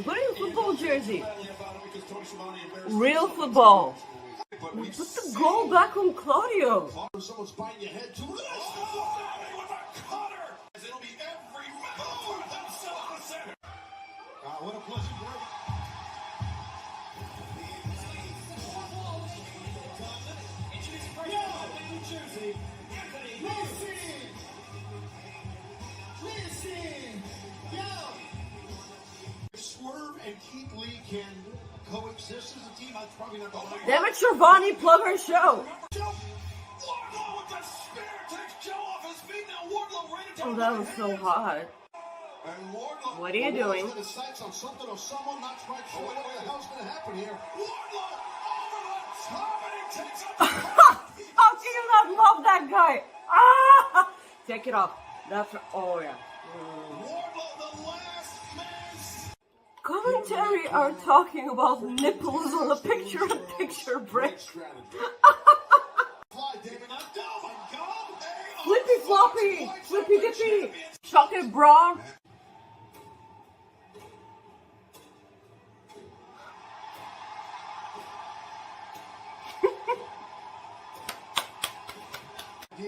Put in a football jersey. Real football. Put the goal back on Claudio. Someone's biting your head too. It'll be every move. What a pleasant break. Swerve and Keith Lee can coexist as a team. That's probably not going to. Damn it, Shirvani, plug her show. Oh, that was so hot. What are you doing? How can you not love that guy? Ah! Take it off. That's oh yeah. Commentary are talking about nipples on a picture-in-picture break. Flippy floppy, flippy dippy, chocolate brown.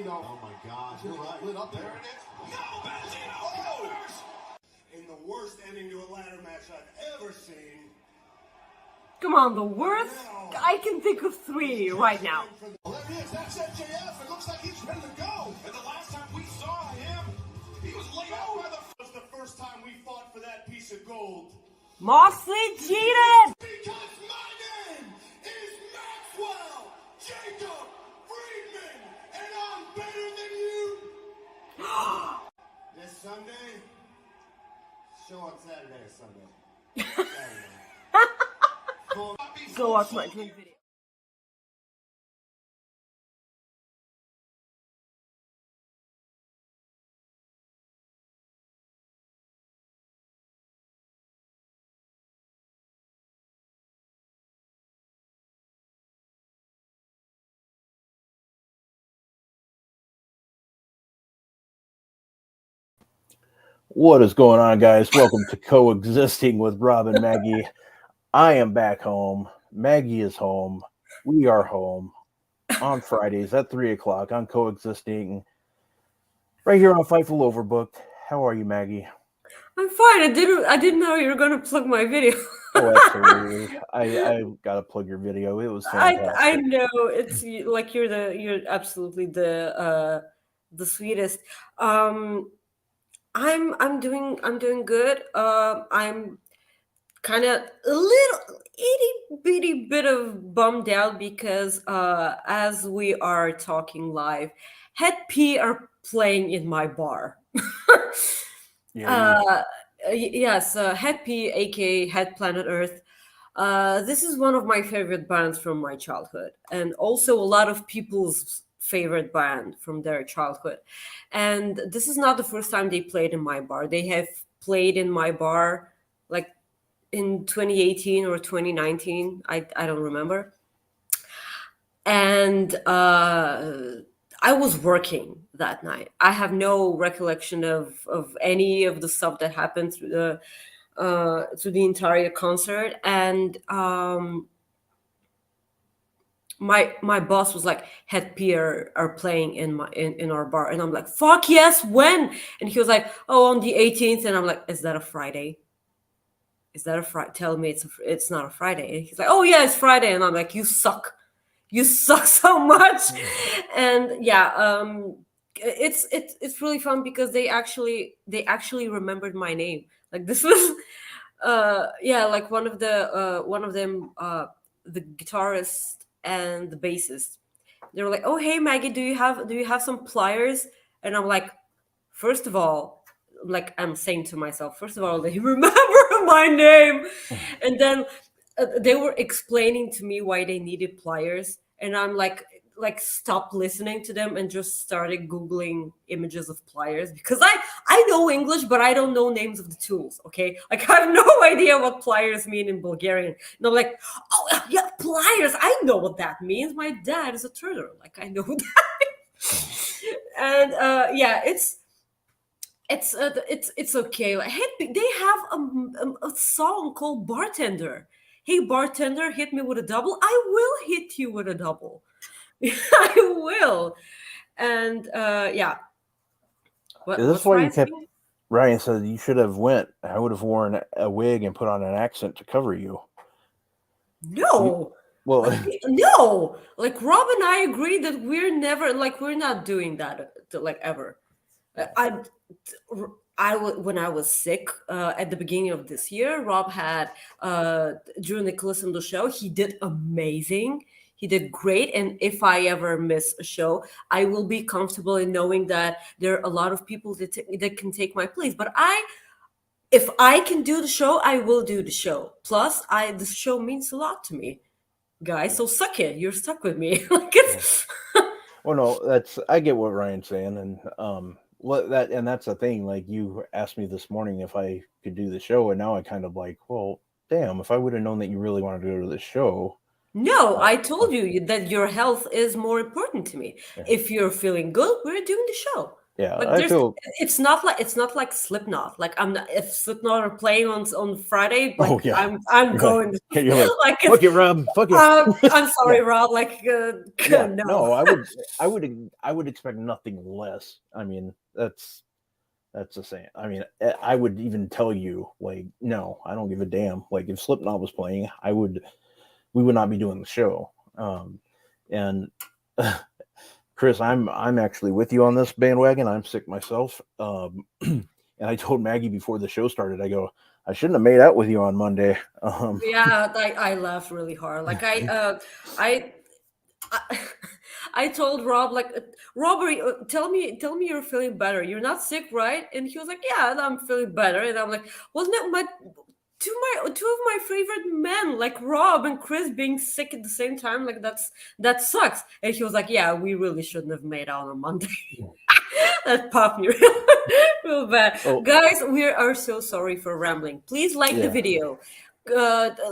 Oh my God! You're right. Lit up there. It is. No, Benzino counters. In the worst ending to a ladder match I've ever seen. Come on, the worst? I can think of 3 right now. Well, there he is. That's MJF. It looks like he's ready to go. And the last time we saw him, he was laid out by the. It was the first time we fought for that piece of gold. Moxley cheated! Because my name is Maxwell Jacob Friedman, and I'm better than you. This Sunday, show on Saturday or Sunday. Saturday. Go watch my drink video. What is going on, guys? Welcome to Coexisting with Rob and Maggie. I am back home. Maggie is home. We are home on Fridays at 3 o'clock on Coexisting, right here on Fightful Overbooked. How are you, Maggie? I'm fine. I didn't know you were going to plug my video. Oh, absolutely. I gotta plug your video. It was fantastic. I know it's like you're absolutely the sweetest. I'm doing good. I'm kind of a little itty bitty bit of bummed out because as we are talking live, Head P are playing in my bar. Yes, Head P, aka Head Planet Earth. This is one of my favorite bands from my childhood, and also a lot of people's favorite band from their childhood. And this is not the first time they played in my bar. They have played in my bar like in 2018 or 2019. I don't remember. And I was working that night. I have no recollection of any of the stuff that happened through the entire concert. And my boss was like, Head P are playing in our bar, and I'm like, fuck yes, when? And he was like, oh, on the 18th. And I'm like, is that a Friday? Is that a Friday? Tell me it's not a Friday. And he's like, oh yeah, it's Friday. And I'm like, you suck so much. And yeah, it's really fun because they actually remembered my name. Like this was like one of them, the guitarist and the bassist. They were like, oh hey Maggie, do you have some pliers? And I'm like, first of all, like I'm saying to myself, first of all, they remember my name. And then they were explaining to me why they needed pliers, and I'm like stopped listening to them and just started Googling images of pliers, because I know English, but I don't know names of the tools, okay? Like I have no idea what pliers mean in Bulgarian. And I'm like, oh yeah, pliers, I know what that means. My dad is a turner, like I know that. And yeah, it's It's okay. Like, they have a song called Bartender. Hey bartender, hit me with a double. I will hit you with a double. I will. And yeah, Is this what's why you Ryan kept? saying? Ryan said you should have went. I would have worn a wig and put on an accent to cover you. No. Well, No. Like Rob and I agree that we're not doing that like ever. I when I was sick at the beginning of this year, Rob had during the Listen to show, he did amazing. He did great, and if I ever miss a show, I will be comfortable in knowing that there are a lot of people that can take my place. But if I can do the show, I will do the show. Plus, the show means a lot to me, guys. So suck it. You're stuck with me. Like it's. well, no, I get what Ryan's saying, and that's the thing. Like you asked me this morning if I could do the show, and now I kind of like, well, damn, if I would have known that you really wanted to go to the show. No, I told you that your health is more important to me. Yeah. If you're feeling good, we're doing the show. Yeah, Like I feel. it's not like Slipknot. Like I'm not, if Slipknot are playing on Friday, like Oh yeah, I'm you're going. Like, you're like, Like fuck it, Rob, fuck it. I'm sorry, Yeah. Rob. Like Yeah, no. no, I would expect nothing less. I mean, that's the same. I mean, I would even tell you, like, no, I don't give a damn. Like, if Slipknot was playing, we would not be doing the show. And Chris, I'm actually with you on this bandwagon. I'm sick myself. And I told Maggie before the show started, I go, I shouldn't have made out with you on Monday. Yeah, I laughed really hard. Like I I told Rob, like, Rob, tell me you're feeling better. You're not sick, right? And he was like, yeah, I'm feeling better. And I'm like, wasn't it two of my favorite men, like Rob and Chris, being sick at the same time? Like that sucks. And he was like, yeah, we really shouldn't have made out on Monday. That popped me real bad. Oh. Guys, we are so sorry for rambling. Please like the video.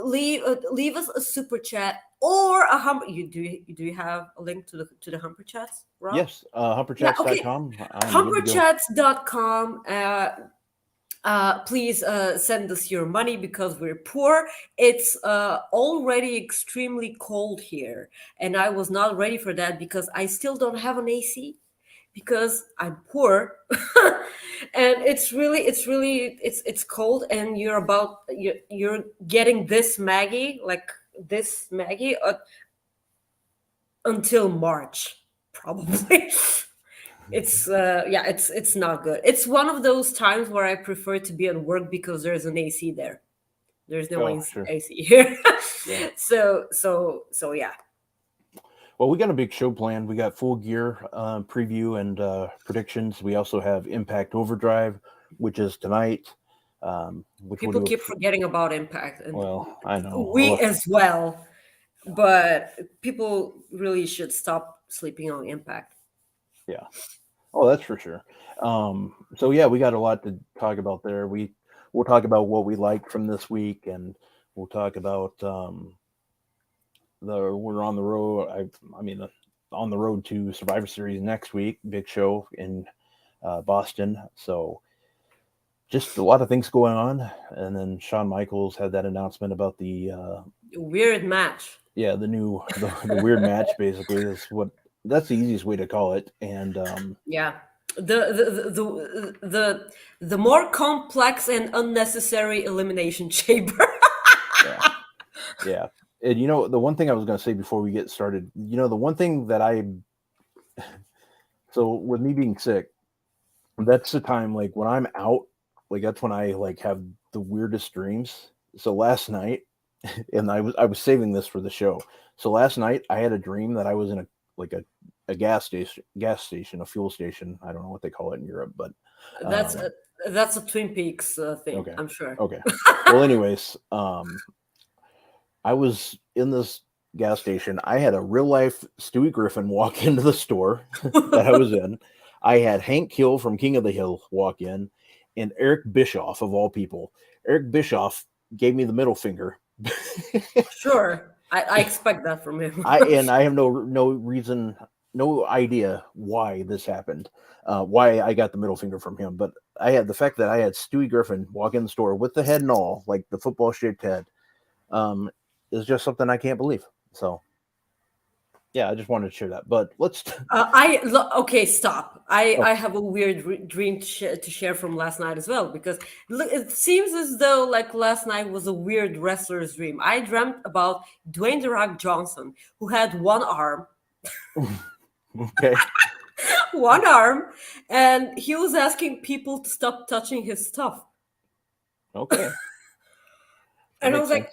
Leave us a super chat or a humper. Do you have a link to the humper chats, Rob? Yes, humperchats.com. Humperchats.com. Please send us your money because we're poor. It's already extremely cold here, and I was not ready for that because I still don't have an AC because I'm poor. And it's cold, and you're getting this Maggie until March probably. It's not good. It's one of those times where I prefer to be at work because there's an AC there. There's no AC here. Yeah. So yeah. Well, we got a big show planned. We got Full Gear preview and predictions. We also have Impact Overdrive, which is tonight. People keep forgetting about Impact. And well, I know. We as well. But people really should stop sleeping on Impact. Yeah. Oh, that's for sure. So yeah, we got a lot to talk about there. We'll talk about what we liked from this week, and we'll talk about we're on the road. On the road to Survivor Series next week. Big show in Boston. So just a lot of things going on. And then Shawn Michaels had that announcement about the weird match. Yeah, the weird match basically is that's the easiest way to call it. And yeah, the more complex and unnecessary elimination chamber. Yeah. And the one thing I was going to say before we get started, the one thing that so with me being sick, that's the time, like when I'm out, like that's when I like have the weirdest dreams. So last night, and I was saving this for the show. So last night I had a dream that I was in a gas station, a fuel station. I don't know what they call it in Europe, but that's a Twin Peaks thing. Okay. I'm sure. Okay. Well, anyways, I was in this gas station. I had a real life Stewie Griffin walk into the store that I was in. I had Hank Hill from King of the Hill walk in, and Eric Bischoff, of all people. Eric Bischoff gave me the middle finger. Sure. I expect that from him. I have no reason, no idea why this happened, why I got the middle finger from him. But I had the fact that I had Stewie Griffin walk in the store with the head and all, like the football shaped head, is just something I can't believe. So, yeah, I just wanted to share that. But let's. Okay, stop. Oh. I have a weird dream to share from last night as well, because it seems as though like last night was a weird wrestler's dream. I dreamt about Dwayne The Rock Johnson, who had one arm, Okay. one arm, and he was asking people to stop touching his stuff. Okay. And I was like,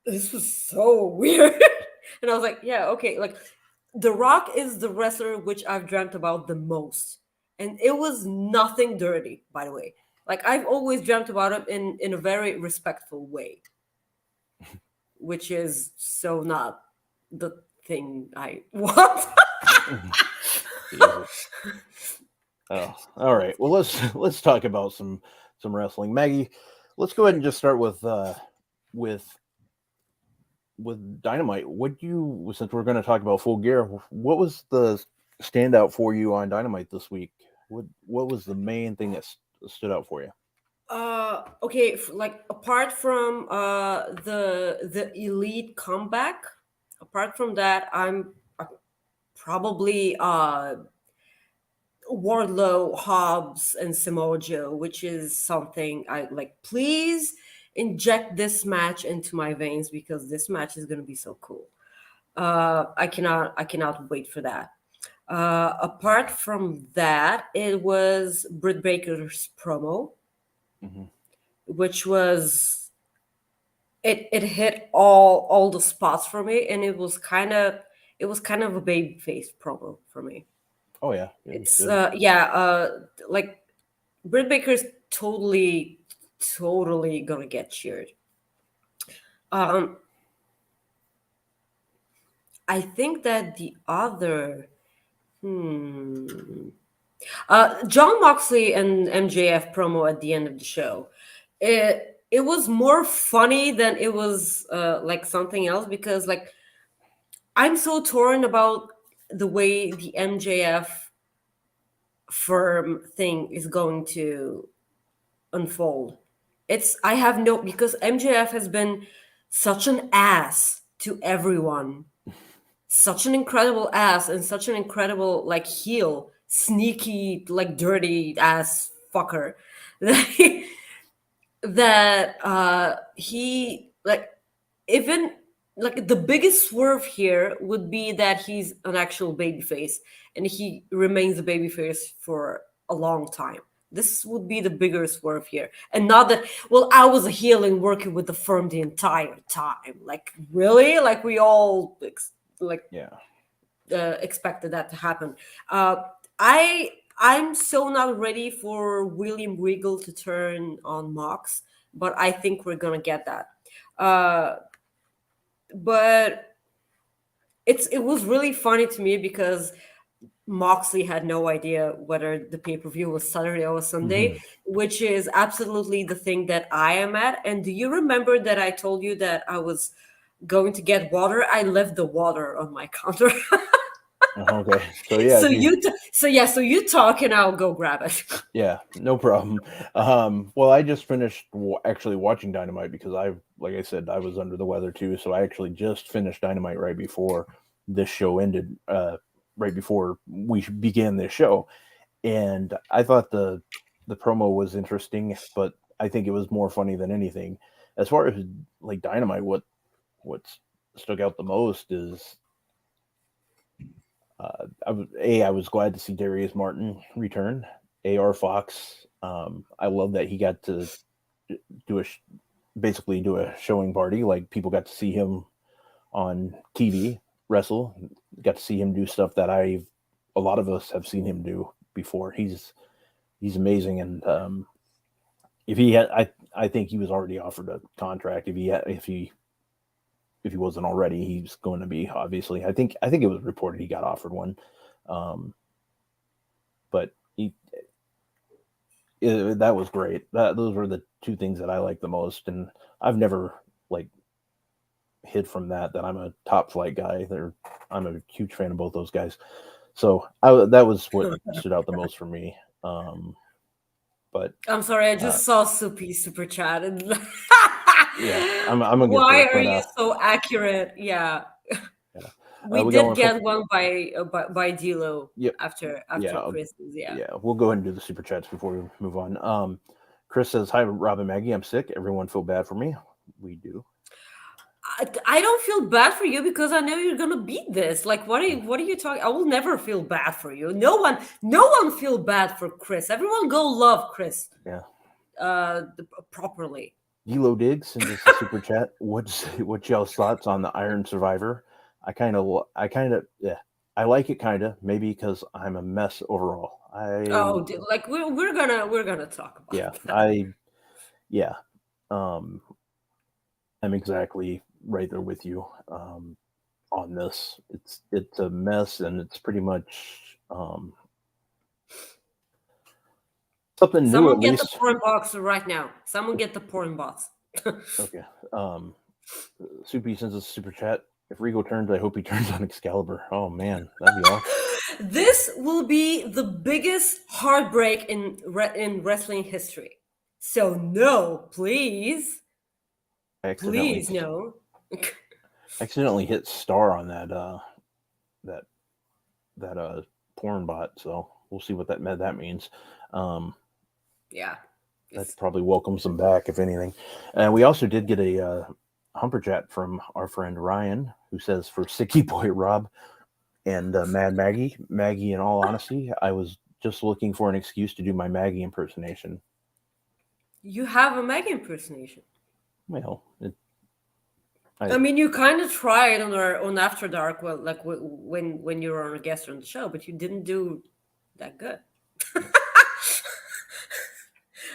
this was so weird. And I was like, yeah, okay. Like, The Rock is the wrestler which I've dreamt about the most. And it was nothing dirty, by the way. Like, I've always dreamt about him in a very respectful way, which is so not the thing I want. Oh, all right. Well, let's talk about some wrestling. Maggie, let's go ahead and just start with Dynamite. Since we're going to talk about Full Gear, what was the standout for you on Dynamite this week? What was the main thing that stood out for you? Okay, like apart from the Elite comeback, apart from that, I'm probably Wardlow, Hobbs, and Samoa Joe, which is something I like. Please inject this match into my veins, because this match is going to be so cool. I cannot wait for that. Apart from that, it was Britt Baker's promo, which was it hit all the spots for me, and it was kind of a babyface promo for me. Oh yeah, It's like Britt Baker's totally gonna get cheered. I think that the other John Moxley and MJF promo at the end of the show, it was more funny than it was like something else, because like I'm so torn about the way the MJF firm thing is going to unfold. I have no, because MJF has been such an ass to everyone, such an incredible ass, and such an incredible like heel, sneaky like dirty ass fucker that he like, even like the biggest swerve here would be that he's an actual babyface, and he remains a babyface for a long time. This would be the bigger swerve here, and not that, well, I was a heel and working with the firm the entire time. Like, really? Like, we all expected that to happen. I'm so not ready for William Regal to turn on Mox, but I think we're gonna get that. But it was really funny to me, because Moxley had no idea whether the pay-per-view was Saturday or Sunday, which is absolutely the thing that I am at. And do you remember that I told you that I was going to get water? I left the water on my counter. Okay. So yeah. So you talk and I'll go grab it. Yeah, no problem. Well, I just finished actually watching Dynamite, because like I said, I was under the weather too. So I actually just finished Dynamite right before this show ended, right before we began this show. And I thought the promo was interesting, but I think it was more funny than anything. As far as like Dynamite, what stuck out the most is I was glad to see Darius Martin return. AR Fox. I love that he got to basically do a showing party. Like, people got to see him on TV wrestle. Got to see him do stuff that a lot of us have seen him do before. He's amazing, and if he had, I think he was already offered a contract. If he wasn't already, he's going to be, obviously. I think it was reported he got offered one, but that was great. Those were the two things that I liked the most, and I've never hid from that I'm a Top Flight guy. I'm a huge fan of both those guys. So that was what stood out the most for me. But I'm sorry, I just saw Soupy's super chat and yeah, I'm gonna get why to it, are you so accurate? Yeah. Yeah. We we got did one get from, one by D'Lo Yep. after Yeah, Christmas. Yeah. yeah. We'll go ahead and do the super chats before we move on. Chris says, "Hi, Rob and Maggie. I'm sick. Everyone feel bad for me. We do. I don't feel bad for you because I know you're gonna beat this. Like, what are you talking? I will never feel bad for you. No one feel bad for Chris. Everyone go love Chris. Yeah. Properly. D'Lo Diggs sends us a super chat. What's y'all's thoughts on the Iron Survivor? I kind of yeah. I like it kind of, maybe because I'm a mess overall. Like we're gonna talk about. Yeah, that. yeah. I'm exactly right there with you on this. It's a mess, and it's pretty much something new Someone at get least. the porn box right now. Someone get the porn box. Okay. Soupy sends us a super chat. If Rigo turns, I hope he turns on Excalibur. Oh man, that'd be awesome. This will be the biggest heartbreak in wrestling history. So no, please, please no. Accidentally hit star on that porn bot. So we'll see what that means. Yeah. That probably welcomes them back, if anything. And we also did get a humper chat from our friend Ryan, who says, "For Sicky Boy Rob and Mad Maggie, in all honesty, I was just looking for an excuse to do my Maggie impersonation." You have a Maggie impersonation. Well, I mean, you kind of tried on After Dark, well, like when you were on a guest on the show, but you didn't do that good.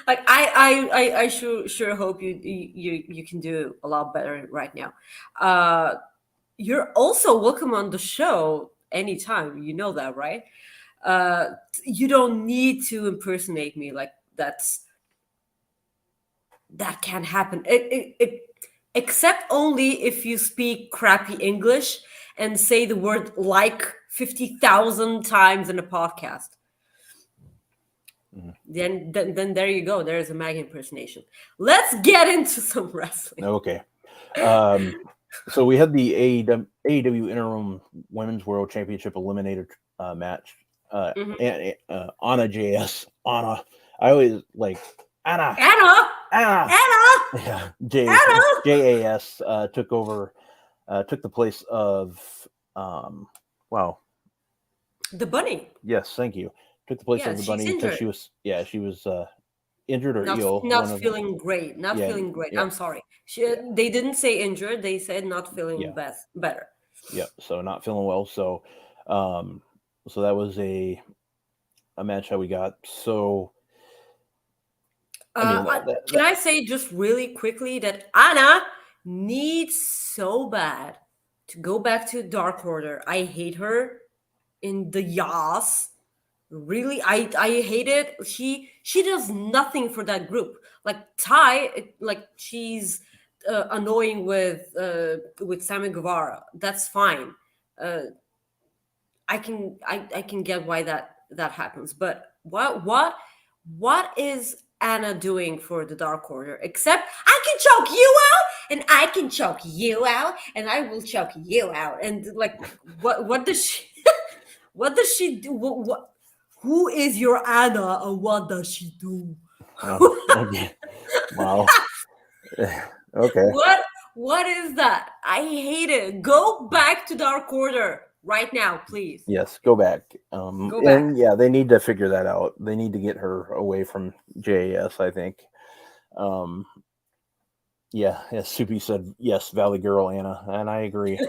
Like I sure hope you can do a lot better right now. You're also welcome on the show anytime. You know that, right? You don't need to impersonate me. Like that can't happen. Except only if you speak crappy English and say the word like 50,000 times in a podcast. Then there you go. There's a Maggie impersonation. Let's get into some wrestling. Okay. So we had the AEW Interim Women's World Championship Eliminator match. Anna JS. Anna. I always like Anna. Yeah. JAS took the place of wow. The Bunny. Yes, thank you. Took the place of the Bunny because she was injured or ill. Not feeling great. Feeling great. Yeah. I'm sorry. They didn't say injured. They said not feeling better. Yeah. So not feeling well. So, so that was a match that we got. So, can I say just really quickly that Anna needs so bad to go back to Dark Order. I hate her in the Yas. Really, I hate it. She does nothing for that group. Like Ty, like she's annoying with Sammy Guevara. That's fine. I can get why that happens. But what is Anna doing for the Dark Order? Except I can choke you out, and I can choke you out, and I will choke you out. And like, what does she? What does she do? What who is your Anna, and what does she do? Okay. Wow. Okay. What is that? I hate it. Go back to Dark Order right now, please. Yes, go back. And yeah, they need to figure that out. They need to get her away from JAS, I think. Yeah, as Soupy said, yes, Valley Girl Anna, and I agree.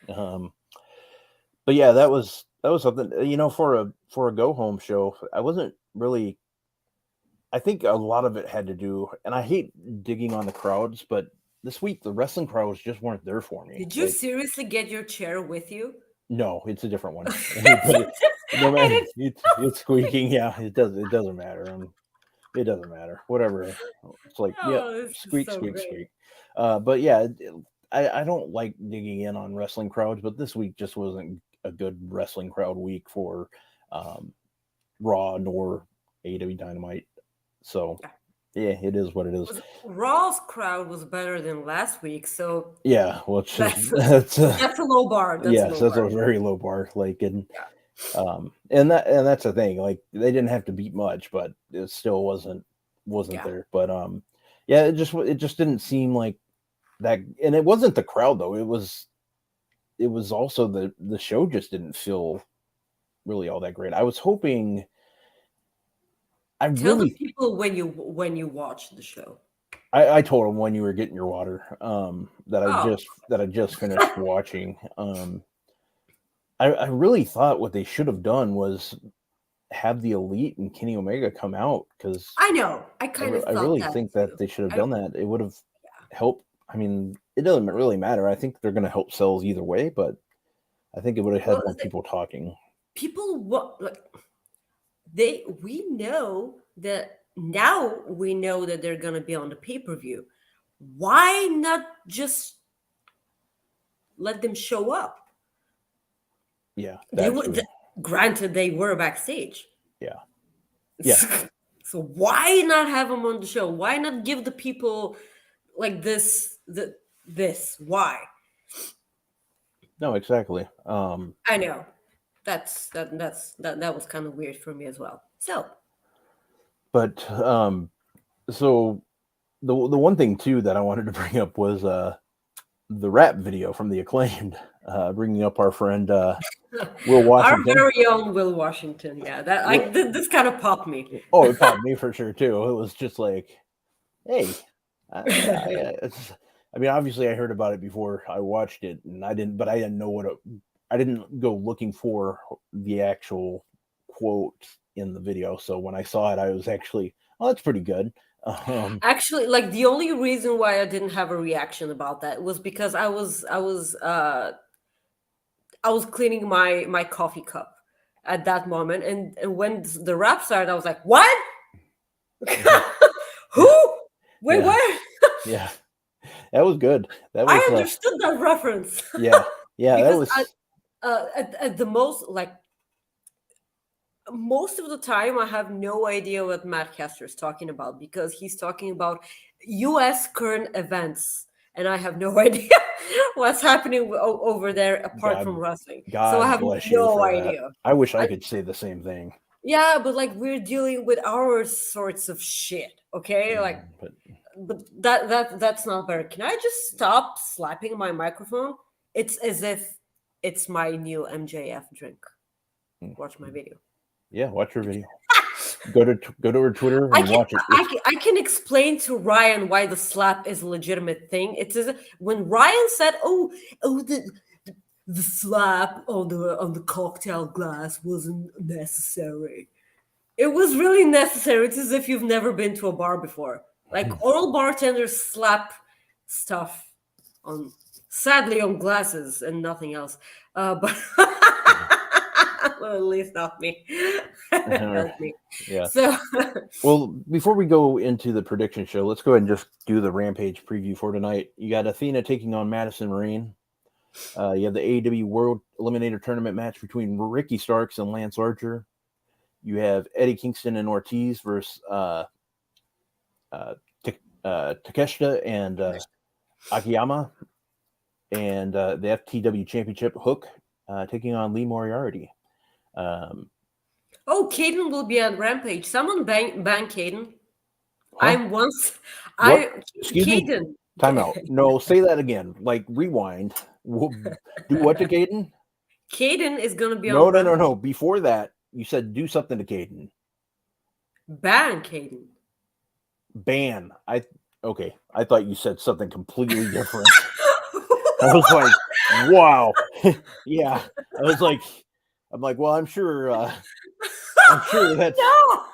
But yeah, that was something, for a go home show. I wasn't really. I think a lot of it had to do, and I hate digging on the crowds, but this week the wrestling crowds just weren't there for me. Did you seriously get your chair with you? No, it's a different one. No matter, it's squeaking. Yeah, it doesn't matter. It doesn't matter. Whatever. It's like, squeak, squeak, squeak. But yeah, I don't like digging in on wrestling crowds, but this week just wasn't a good wrestling crowd week for Raw nor AEW Dynamite. So yeah, it is what it is. Raw's crowd was better than last week, so Yeah, well, it's just that's a low bar. That's a very low bar. Like, and that's the thing. Like, they didn't have to beat much, but it still wasn't there. But yeah, it just didn't seem like that. And it wasn't the crowd though. It was also the show just didn't feel really all that great. I was hoping. Tell the people when you watch the show. I told them when you were getting your water that I just finished watching. I really thought what they should have done was have the Elite and Kenny Omega come out, because I know I really think that they should have done that. It would have helped. I mean, it doesn't really matter. I think they're going to help sales either way, but I think it would have had more people talking. We know that now. We know that they're going to be on the pay-per-view. Why not just let them show up? Yeah, granted, they were backstage. Yeah. So why not have them on the show? Why not give the people like this? Why? No, exactly. I know. That was kind of weird for me as well. So, but so the one thing too that I wanted to bring up was the rap video from the Acclaimed, bringing up our friend Will Washington. Our very own Will Washington. Yeah, this kind of popped me. Oh, it popped me for sure too. It was just like, hey, I mean, obviously I heard about it before I watched it, and I didn't know I didn't go looking for the actual quote in the video. So when I saw it, I was actually, oh, that's pretty good. Actually, like, the only reason why I didn't have a reaction about that was because I was cleaning my coffee cup at that moment, and when the rap started, I was like, "What? Who? Wait, what?" Yeah, that was good. That was, I understood that reference. Yeah, that was at the most, like, most of the time, I have no idea what Matt Caster is talking about, because he's talking about U.S. current events, and I have no idea what's happening over there apart from wrestling. So I have no idea. I wish I could say the same thing. Yeah, but like, we're dealing with our sorts of shit, okay? Like, but that's not better. Can I just stop slapping my microphone? It's as if it's my new MJF drink. Watch my video. Yeah, watch her video. Go to her Twitter and watch it. I can explain to Ryan why the slap is a legitimate thing. It's as if when Ryan said, "Oh, the slap on the cocktail glass wasn't necessary." It was really necessary. It's as if you've never been to a bar before. Like, all bartenders slap stuff sadly on glasses and nothing else. But well, at least not me. Help me. Yeah. So, well, before we go into the prediction show, let's go ahead and just do the Rampage preview for tonight. You got Athena taking on Madison Rayne. You have the AEW World Eliminator Tournament match between Ricky Starks and Lance Archer. You have Eddie Kingston and Ortiz versus Takeshita and Akiyama. And the FTW Championship, Hook taking on Lee Moriarty. Caden will be on Rampage. Someone ban Caden. Huh? Excuse Caden. Me? Time out. No, say that again. Like, rewind. We'll do what to Caden? Caden is going to be on. No. Before that, you said do something to Caden. Ban Caden. Ban. Okay. I thought you said something completely different. I was like, wow. Yeah. I'm like, well, I'm sure that's. No.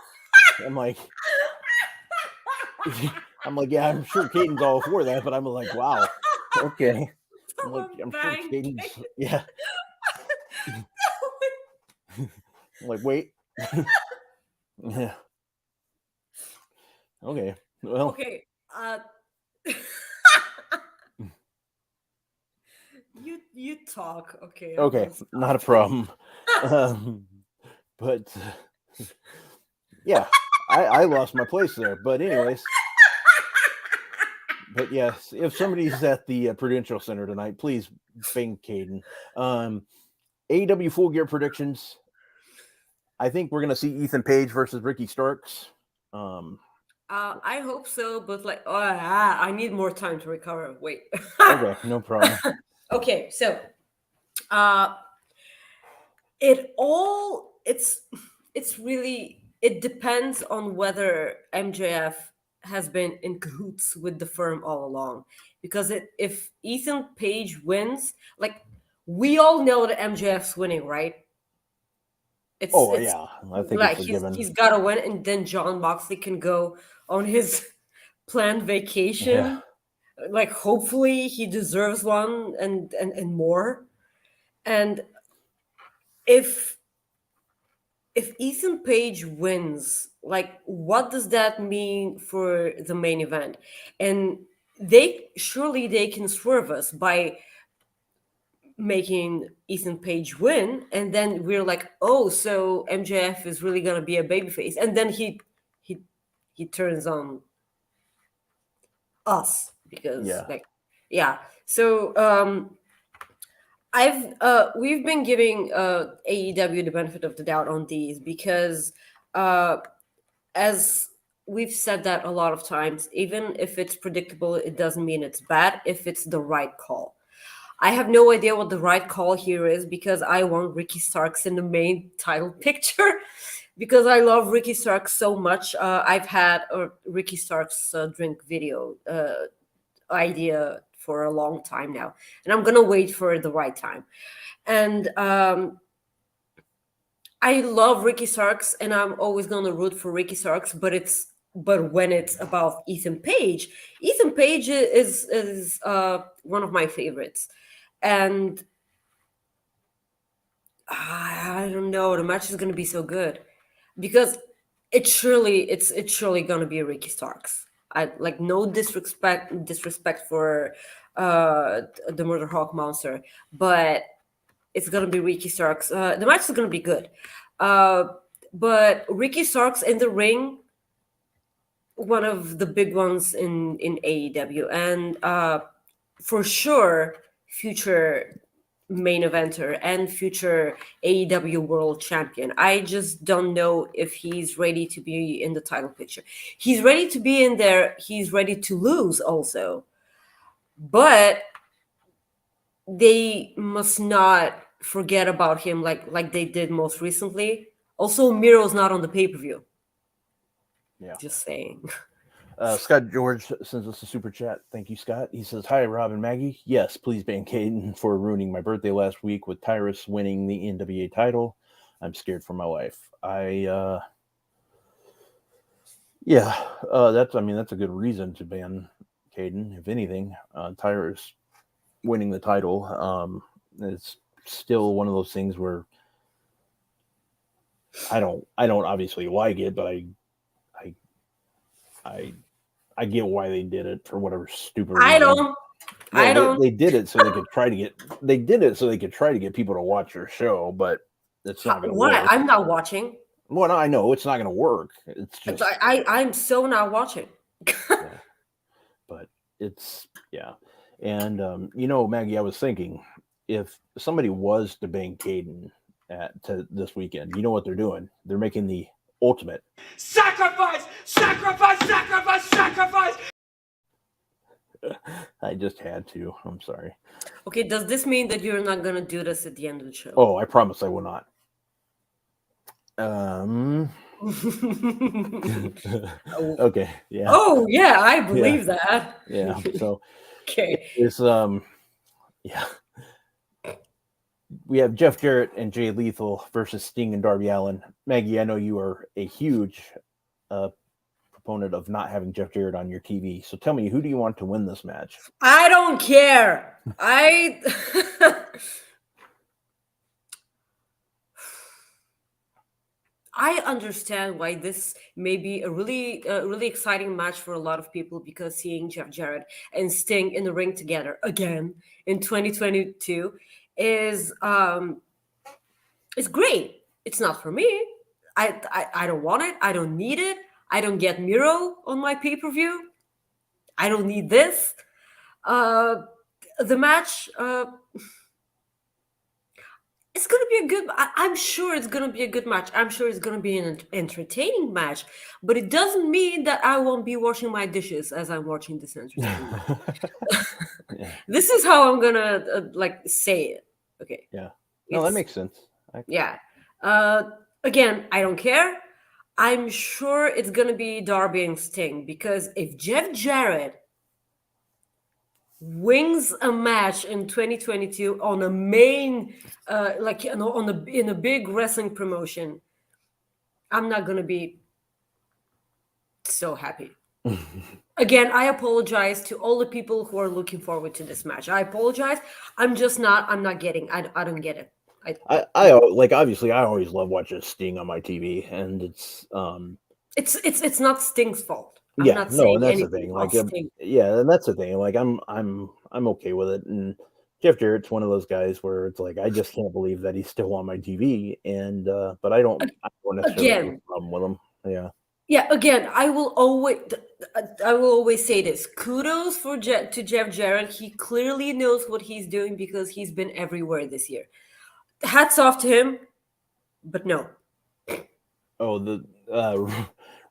I'm like, yeah, I'm sure Caden's all for that, but I'm like, wow, okay. I'm sure Caden's, yeah. I'm like, wait. Yeah. Okay. Well. Okay. you talk. Okay. Okay, not a problem. But yeah, I lost my place there. But anyways, but yes, if somebody's at the Prudential Center tonight, please bang Caden. AEW Full Gear predictions. I think we're gonna see Ethan Page versus Ricky Starks. I hope so, but like, I need more time to recover. Wait. Okay, no problem. Okay, so, it's really, it depends on whether MJF has been in cahoots with the firm all along, because if Ethan Page wins, like, we all know that MJF's winning, right? It's Yeah, I think like it's a given. he's got to win, and then John Moxley can go on his planned vacation. Like, hopefully he deserves one, and more. And if Ethan Page wins, like, what does that mean for the main event? And they can swerve us by making Ethan Page win, and then we're like, oh, so MJF is really gonna be a babyface, and then he turns on us because So we've been giving AEW the benefit of the doubt on these because as we've said that a lot of times, even if it's predictable, it doesn't mean it's bad if it's the right call. I have no idea what the right call here is because I want Ricky Starks in the main title picture because I love Ricky Starks so much. I've had a Ricky Starks drink video idea for a long time now, and I'm gonna wait for the right time. And I love Ricky Starks, and I'm always gonna root for Ricky Starks. But when it's about Ethan Page is one of my favorites. And I don't know, the match is going to be so good because it's surely going to be Ricky Starks. I like, no disrespect for the Murder Hawk Monster, but it's going to be Ricky Starks. The match is going to be good. But Ricky Starks in the ring, one of the big ones in AEW, and for sure future main eventer and future AEW World Champion. I just don't know if he's ready to be in the title picture. He's ready to be in there. He's ready to lose also. But they must not forget about him like they did most recently. Also, Miro's not on the pay-per-view. Yeah. Just saying. Scott George sends us a super chat. Thank you, Scott. He says, hi, Rob and Maggie. Yes, please ban Caden for ruining my birthday last week with Tyrus winning the NWA title. I'm scared for my life. That's a good reason to ban Caden, if anything. Tyrus winning the title. It's still one of those things where I don't obviously like it, but I get why they did it for whatever stupid reason. I don't. They did it so they could try to get. They did it so they could try to get people to watch their show, but it's not going to work. I'm not watching. Well, I know it's not going to work. It's just I'm so not watching. But it's and Maggie, I was thinking if somebody was to bang Caden to this weekend, you know what they're doing? They're making the ultimate sacrifice. I just had to. I'm sorry. Okay, does this mean that you're not going to do this at the end of the show? Oh, I promise I will not. Okay. Yeah. Oh, yeah, I believe that. Yeah. So okay. It's we have Jeff Jarrett and Jay Lethal versus Sting and Darby Allin. Maggie, I know you are a huge proponent of not having Jeff Jarrett on your TV. So tell me, who do you want to win this match? I don't care. I understand why this may be a really exciting match for a lot of people, because seeing Jeff Jarrett and Sting in the ring together again in 2022 is great. It's not for me. I don't want it. I don't need it. I don't get Miro on my pay-per-view. I don't need this. The match, it's going to be a good. I'm sure it's going to be a good match. I'm sure it's going to be an entertaining match. But it doesn't mean that I won't be washing my dishes as I'm watching this entertaining match. Yeah. This is how I'm going to say it. Okay. Yeah. No, that makes sense. Yeah. Again, I don't care. I'm sure it's going to be Darby and Sting, because if Jeff Jarrett wins a match in 2022 on a main, in a big wrestling promotion, I'm not going to be so happy. Again, I apologize to all the people who are looking forward to this match. I apologize. I'm not getting. I don't get it. I obviously I always love watching Sting on my TV, and it's not Sting's fault. I'm yeah, not no, saying and that's the anything thing. about Like, Sting. yeah, and that's the thing. Like, I'm okay with it. And Jeff Jarrett's one of those guys where it's like I just can't believe that he's still on my TV. And but I don't necessarily have a problem with him. Yeah. Yeah. Again, I will always say this. Kudos to Jeff Jarrett. He clearly knows what he's doing, because he's been everywhere this year. Hats off to him. But no. Oh, the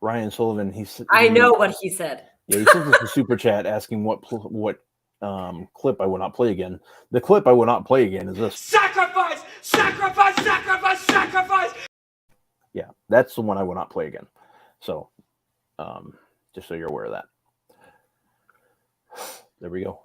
Ryan Sullivan. I know what he said. Yeah, he sent us a super chat asking what clip I will not play again. The clip I will not play again is this. Sacrifice! Sacrifice! Sacrifice! Sacrifice! Yeah, that's the one I will not play again. So, just so you're aware of that. There we go.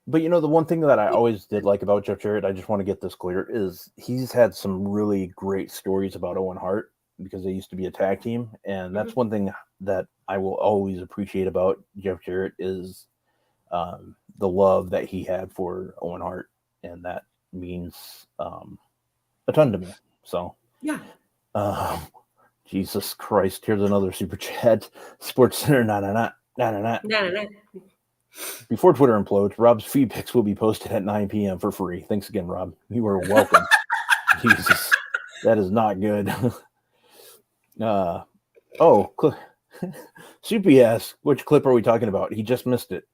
But the one thing that I always did like about Jeff Jarrett, I just want to get this clear, is he's had some really great stories about Owen Hart, because they used to be a tag team. And that's one thing that I will always appreciate about Jeff Jarrett is the love that he had for Owen Hart. And that means a ton to me. So, yeah. Jesus Christ, here's another super chat. Sports Center, nah. Before Twitter implodes, Rob's feed pics will be posted at 9 p.m. for free. Thanks again, Rob. You are welcome. Jesus, that is not good. Soupy asks, which clip are we talking about? He just missed it.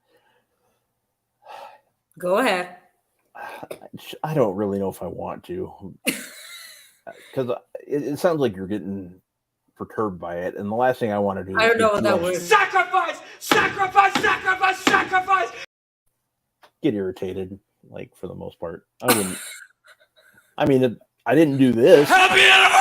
Go ahead. I don't really know if I want to, because it sounds like you're getting perturbed by it, and the last thing I want to do. I don't know what that word is. Sacrifice! Sacrifice! Sacrifice! Sacrifice! Get irritated, like, for the most part. I wouldn't. I mean, I didn't do this. Happy anniversary!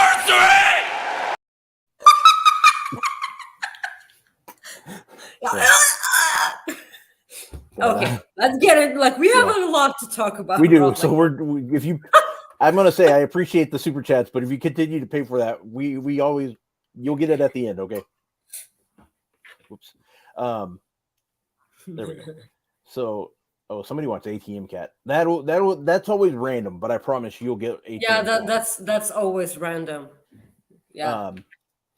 Okay, let's get it. Like, we have a lot to talk about. We do. So I'm gonna say I appreciate the super chats, but if you continue to pay for that, we always, you'll get it at the end. Okay. Whoops. There we go. So, somebody wants ATM cat. That's always random, but I promise you'll get ATM. Yeah, that's always random. Yeah.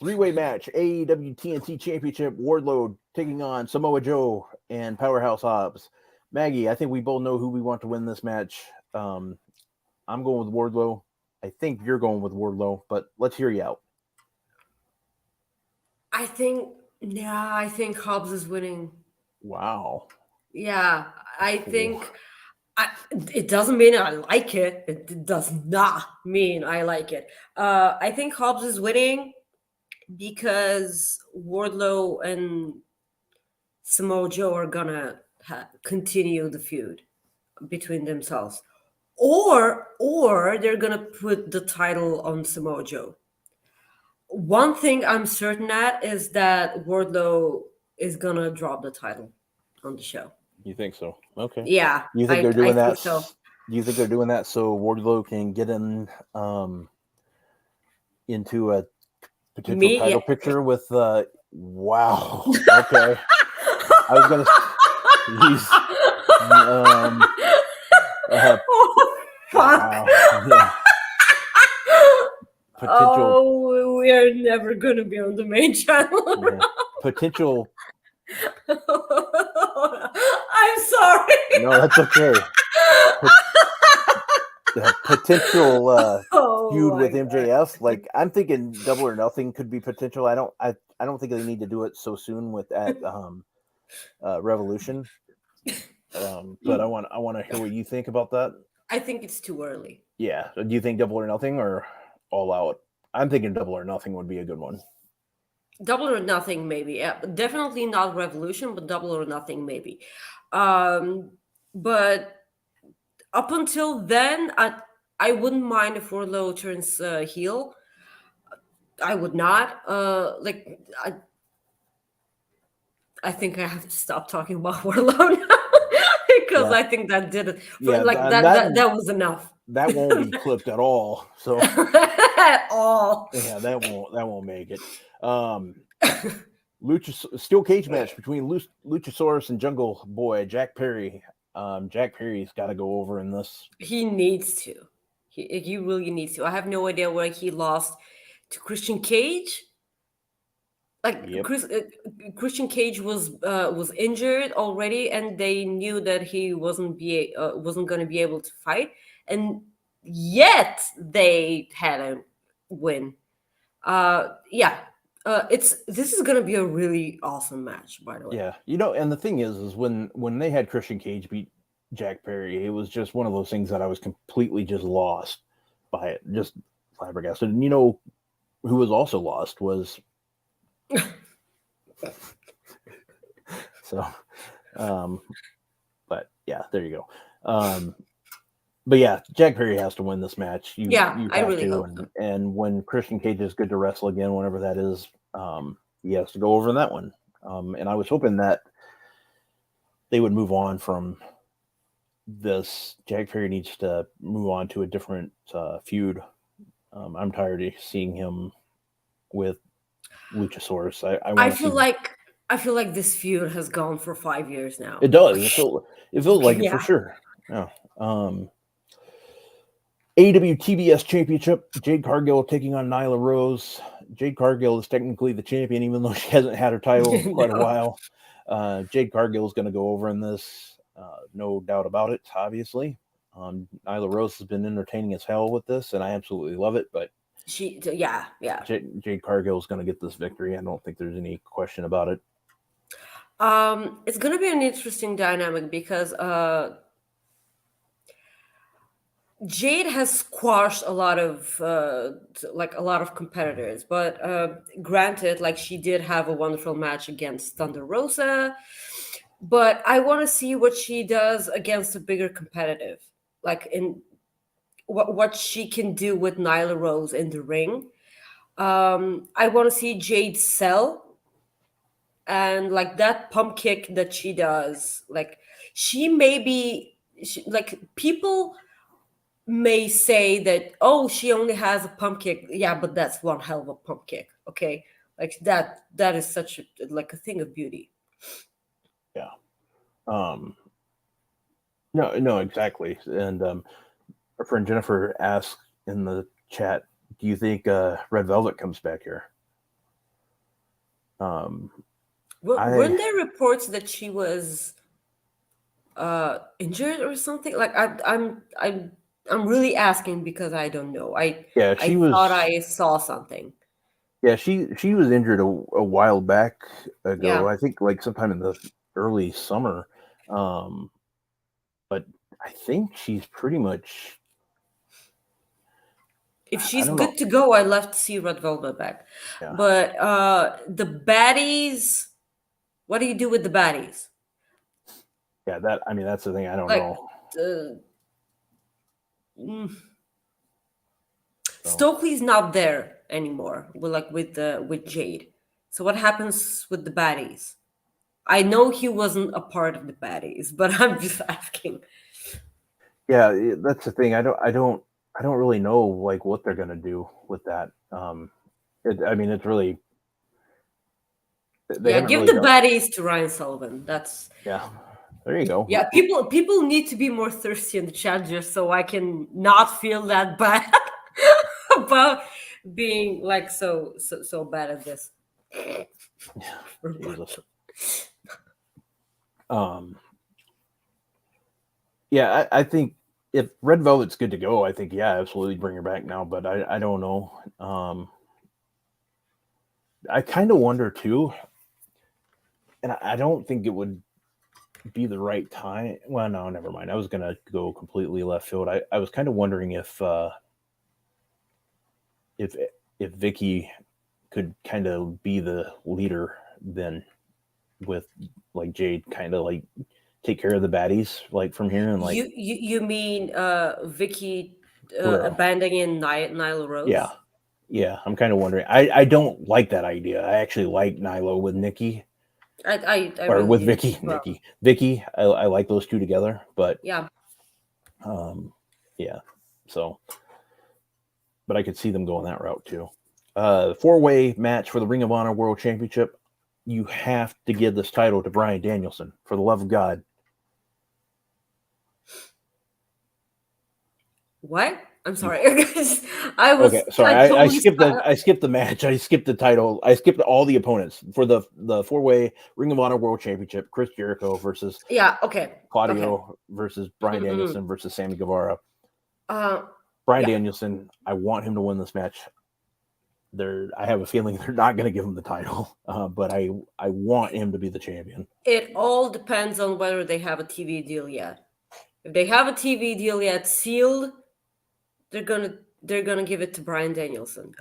Three-way match, AEW TNT Championship, Wardlow taking on Samoa Joe and Powerhouse Hobbs. Maggie, I think we both know who we want to win this match. I'm going with Wardlow. I think you're going with Wardlow, but let's hear you out. I think Hobbs is winning. Wow. Yeah, I think it doesn't mean I like it. It does not mean I like it. I think Hobbs is winning because Wardlow and Samoa Joe are gonna continue the feud between themselves, or they're gonna put the title on Samoa Joe. One thing I'm certain at is that Wardlow is gonna drop the title on the show. You think so? Okay. Yeah. You think they're doing that? So. Do you think they're doing that so Wardlow can get in into a potential title picture with wow. Okay. I was gonna oh, fuck. Wow. Yeah. gonna be on the main channel. Yeah. Potential. I'm sorry. No, that's okay. Potential feud with MJF. Like, I'm thinking Double or Nothing could be potential. I don't think they need to do it so soon with that Revolution. But I want to hear what you think about that. I think it's too early. Yeah. Do you think Double or Nothing or All Out? I'm thinking Double or Nothing would be a good one. Double or Nothing, maybe. Yeah, definitely not Revolution, but Double or Nothing, maybe. But up until then, I wouldn't mind if Wardlow turns heel. I would not. I think I have to stop talking about Wardlow now because I think that did it. That was enough. That won't be clipped at all. So at all. Yeah, that won't make it. Steel cage match between Luchasaurus and Jungle Boy Jack Perry. Jack Perry's got to go over in this. He needs to. He really needs to. I have no idea why he lost to Christian Cage. Christian Cage was injured already, and they knew that he wasn't going to be able to fight, and yet they had him win. This is going to be a really awesome match, by the way. Yeah, and the thing is when they had Christian Cage beat Jack Perry, it was just one of those things that I was completely just lost by it, just flabbergasted. And who was also lost was. So, but yeah, there you go. But yeah, Jack Perry has to win this match. I really hope so. And when Christian Cage is good to wrestle again, whenever that is, he has to go over in that one. And I was hoping that they would move on from this. Jack Perry needs to move on to a different feud. I'm tired of seeing him with Luchasaurus. I feel like this feud has gone for 5 years now. It does. It feels like it for sure. Yeah. AEW TBS Championship. Jade Cargill taking on Nyla Rose. Jade Cargill is technically the champion, even though she hasn't had her title in quite a while. Jade Cargill is going to go over in this. No doubt about it, obviously. Nyla Rose has been entertaining as hell with this, and I absolutely love it, but Jade Cargill is going to get this victory. I don't think there's any question about it. It's going to be an interesting dynamic because Jade has squashed a lot of competitors, but granted, she did have a wonderful match against Thunder Rosa. But I want to see what she does against a bigger competitive, in what she can do with Nyla Rose in the ring. I want to see Jade sell, and that pump kick that she does, people may say that, oh, she only has a pump kick. Yeah, but that's one hell of a pump kick. Okay, that is such a thing of beauty. Yeah. No, exactly. And our friend Jennifer asked in the chat, do you think Red Velvet comes back here? Weren't there reports that she was injured or something? I'm really asking because I don't know. I thought I saw something. Yeah, she was injured a while back ago. Yeah. I think sometime in the early summer. But I think she's pretty much. If she's good to go, I'd love to see Red Velvet back. Yeah. But the baddies, what do you do with the baddies? Yeah, that's the thing. I don't know. Stokely's not there anymore. With Jade. So what happens with the baddies? I know he wasn't a part of the baddies, but I'm just asking. Yeah, that's the thing. I don't really know what they're gonna do with that. It's really. Give the baddies to Ryan Sullivan. That's. Yeah, there you go. Yeah, people need to be more thirsty in the chat just so I can not feel that bad about being like so bad at this. Jesus. Yeah, I think if Red Velvet's good to go, I think absolutely bring her back now. But I don't know. I kind of wonder too, and I don't think it would be the right time. Well, no, never mind. I was gonna go completely left field. I was kind of wondering if Vicky could kind of be the leader then, with like Jade kind of like take care of the baddies like from here and like You mean Vicky Guerrero. abandoning Nyla Rose? Yeah. I'm kind of wondering. I don't like that idea. I actually like Nyla with Nikki. I Or really with do Vicky, as well. Vicky. I like those two together, but Yeah. yeah. So, but I could see them going that route too. 4-way match for the Ring of Honor World Championship. You have to give this title to Bryan Danielson, for the love of God. What? I'm sorry. I was Okay, sorry. I skipped the match. I skipped the title. I skipped all the opponents for the 4-way Ring of Honor World Championship. Chris Jericho versus Claudio versus Bryan Danielson versus Sammy Guevara. Bryan Danielson, I want him to win this match. I have a feeling they're not going to give him the title, but I want him to be the champion. It all depends on whether they have a TV deal yet. If they have a TV deal yet sealed, they're gonna give it to Bryan Danielson.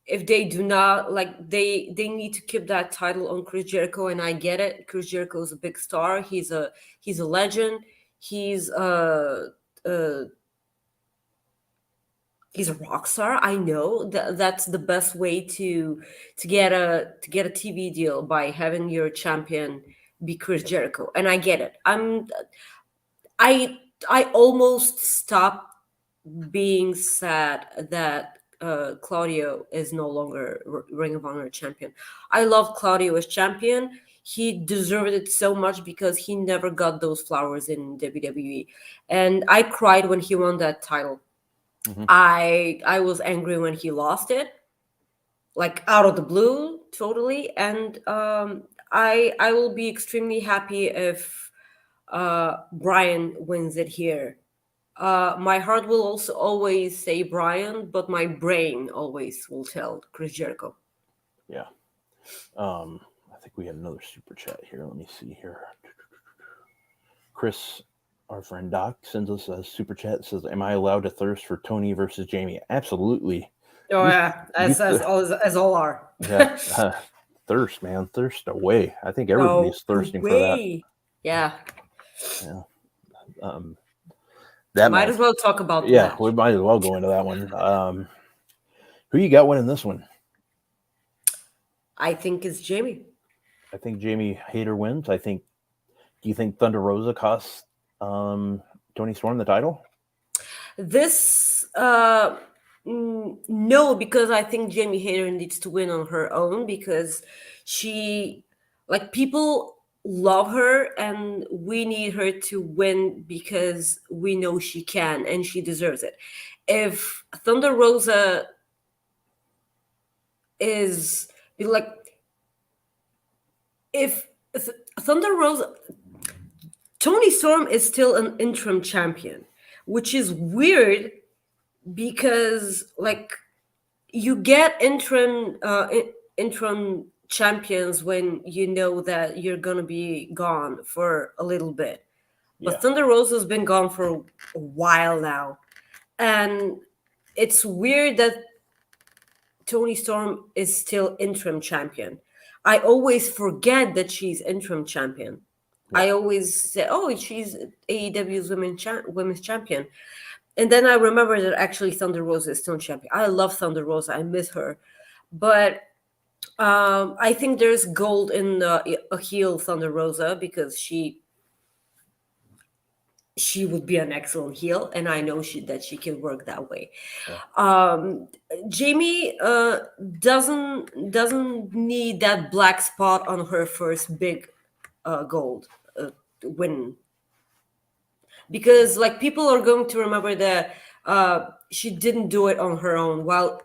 If they do not, like they need to keep that title on Chris Jericho, and I get it. Chris Jericho is a big star. He's a legend. He's a rock star. I know that's the best way to get a TV deal, by having your champion be Chris Jericho, and I get it. I almost stopped being sad that Claudio is no longer Ring of Honor champion. I love Claudio as champion. He deserved it so much because he never got those flowers in WWE, and I cried when he won that title. Mm-hmm. I was angry when he lost it, like out of the blue, totally. And I will be extremely happy if Bryan wins it here. My heart will also always say Bryan, but my brain always will tell Chris Jericho. Yeah. I think we had another super chat here. Let me see here. Chris, our friend Doc, sends us a super chat. Says, "Am I allowed to thirst for Tony versus Jamie?" Absolutely. Oh yeah, as all are. Yeah. Thirst, man, thirst away. I think everybody's thirsting for that. Yeah. Yeah. That might as well talk about. Yeah, we might as well go into that one. Who you got winning this one? I think it's Jamie. I think Jamie Hayter wins. Do you think Thunder Rosa costs Toni Storm the title? This no, because I think Jamie Hayter needs to win on her own, because she, like, people love her and we need her to win because we know she can and she deserves it. If Thunder Rosa is like, if Thunder Rosa, Toni Storm is still an interim champion, which is weird because, like, you get interim champions when you know that you're gonna be gone for a little bit. But Thunder Rosa's been gone for a while now, and it's weird that Toni Storm is still interim champion. I always forget that she's interim champion. I always say, "Oh, she's AEW's women's champion," and then I remember that actually Thunder Rosa is still champion. I love Thunder Rosa. I miss her, but I think there's gold in a heel Thunder Rosa, because she would be an excellent heel, and I know that she can work that way. Jamie doesn't need that black spot on her first big gold win, because, like, people are going to remember that she didn't do it on her own. While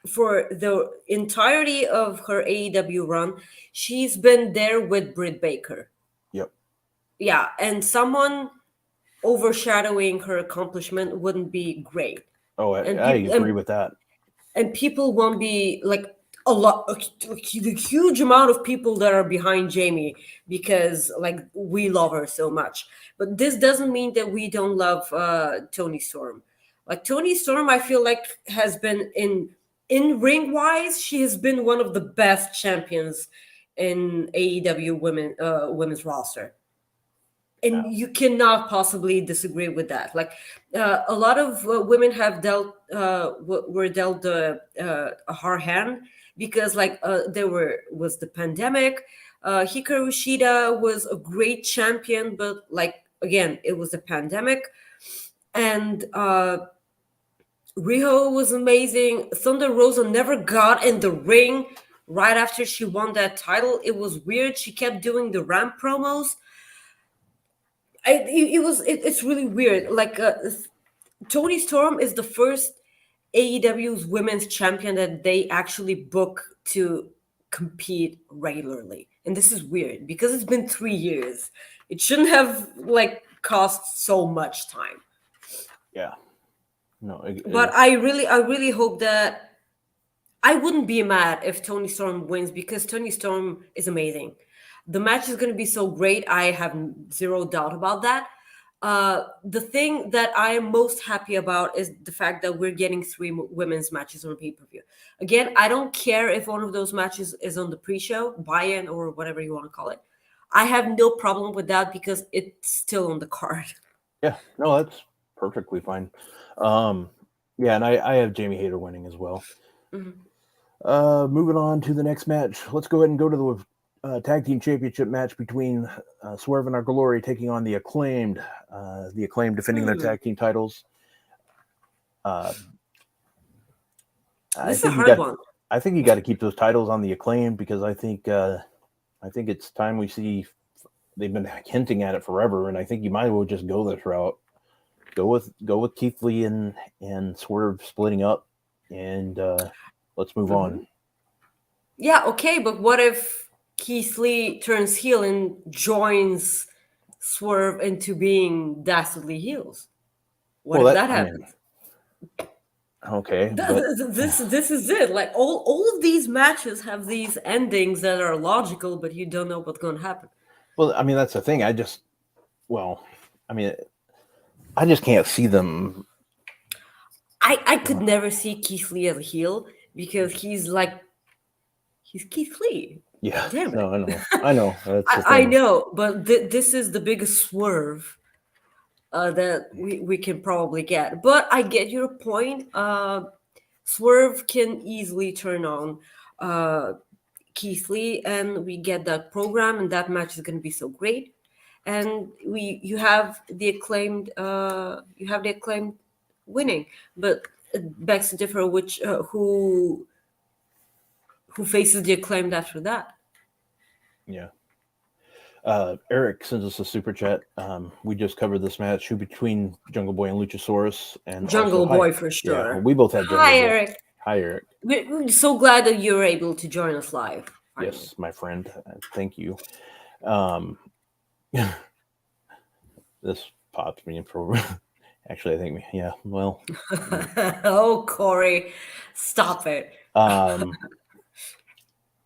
for the entirety of her AEW run, she's been there with Britt Baker. Yep. Yeah, and someone overshadowing her accomplishment wouldn't be great. Oh, And I people agree with that. and people won't be like the huge amount of people that are behind Jamie because like we love her so much. But this doesn't mean that we don't love Toni Storm. Like Toni Storm, I feel like has been in ring wise, she has been one of the best champions in AEW women's roster. And you cannot possibly disagree with that. Like a lot of women have were dealt a hard hand because like there was the pandemic. Hikaru Shida was a great champion, but like again, it was a pandemic, and Riho was amazing. Thunder Rosa never got in the ring right after she won that title. It was weird. She kept doing the ramp promos. It's really weird. Like Toni Storm is the first AEW's women's champion that they actually book to compete regularly, and this is weird because it's been 3 years. It shouldn't have like cost so much time. Yeah. No. But I really hope that I wouldn't be mad if Toni Storm wins because Toni Storm is amazing. The match is going to be so great. I have zero doubt about that. The thing that I am most happy about is the fact that we're getting three women's matches on pay-per-view. Again, I don't care if one of those matches is on the pre-show, buy-in, or whatever you want to call it. I have no problem with that because it's still on the card. Yeah, no, that's perfectly fine. Yeah, and I have Jamie Hayter winning as well. Mm-hmm. Moving on to the next match. Let's go ahead and go to the tag team championship match between Swerve and Our Glory taking on the Acclaimed. The Acclaimed defending their tag team titles. This is a hard one. I think you got to keep those titles on the Acclaimed because I think it's time we see. They've been hinting at it forever, and I think you might as well just go this route. Go with Keith Lee and Swerve splitting up, and let's move on. Yeah, okay, but what if Keith Lee turns heel and joins Swerve into being dastardly heels? What if that happens? Okay, this is it. Like all of these matches have these endings that are logical, but you don't know what's going to happen. Well, I mean that's the thing. I just can't see them. I could never see Keith Lee as a heel because he's Keith Lee. Yeah, damn it. No, I know. I know, but this is the biggest swerve that we can probably get. But I get your point. Swerve can easily turn on Keith Lee, and we get that program, and that match is going to be so great. And you have the Acclaimed winning, but it begs to differ which who faces the Acclaimed after that. Yeah. Eric sends us a super chat. We just covered this match between Jungle Boy and Luchasaurus, and Jungle also, Boy for sure. Yeah, we both had Jungle Hi, Boy. Eric. Hi, Eric. We're so glad that you're able to join us live. Finally. Yes, my friend. Thank you. This popped me in for. Actually, I think yeah. Well. Oh, Corey, stop it.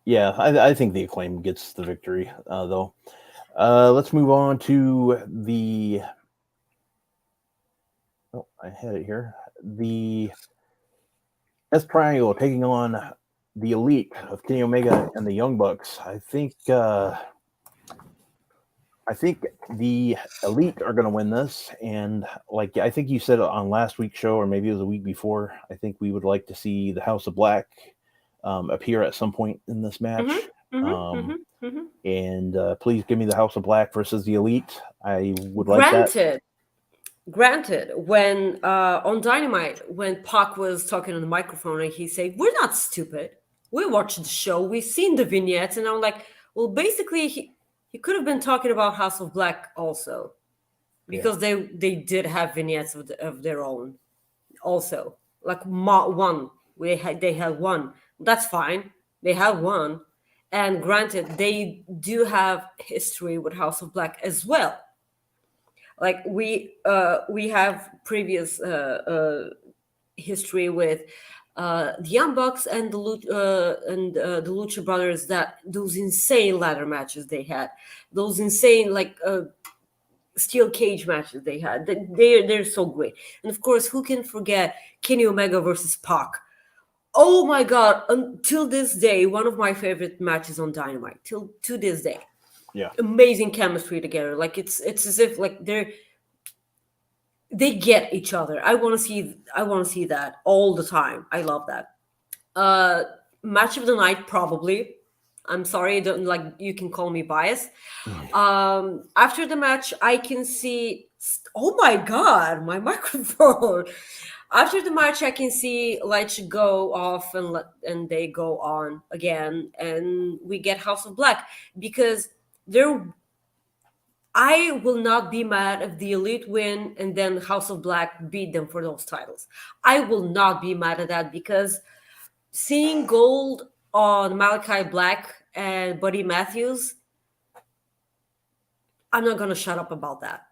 Yeah, I think the Acclaim gets the victory, though. Let's move on to the. Oh, I had it here. The S Triangle taking on the Elite of Kenny Omega and the Young Bucks. I think the Elite are going to win this, and like I think you said on last week's show, or maybe it was a week before. I think we would like to see the House of Black appear at some point in this match. And please give me the House of Black versus the Elite. I would like that. Granted, when on Dynamite, when Pac was talking on the microphone, and he said, "We're not stupid. We watched the show. We've seen the vignettes," and I'm like, "Well, basically, he could have been talking about House of Black also, because they did have vignettes of their own, also like one They had one. That's fine. They had one. And granted, they do have history with House of Black as well. Like we have previous history with the Young Bucks and the Lucha Brothers. That those insane ladder matches they had, those insane steel cage matches they had. They're so great. And of course, who can forget Kenny Omega versus Pac? Oh my God! Until this day, one of my favorite matches on Dynamite. To this day, Yeah. amazing chemistry together. Like it's as if like they get each other. I want to see that all the time. I love that. Match of the night, probably. I'm sorry, don't like you can call me biased. After the match, I can see. Oh my God, my microphone. After the match, I can see lights go off and they go on again, and we get House of Black because I will not be mad if the Elite win and then House of Black beat them for those titles. I will not be mad at that because seeing gold on Malachi Black and Buddy Matthews, I'm not gonna shut up about that.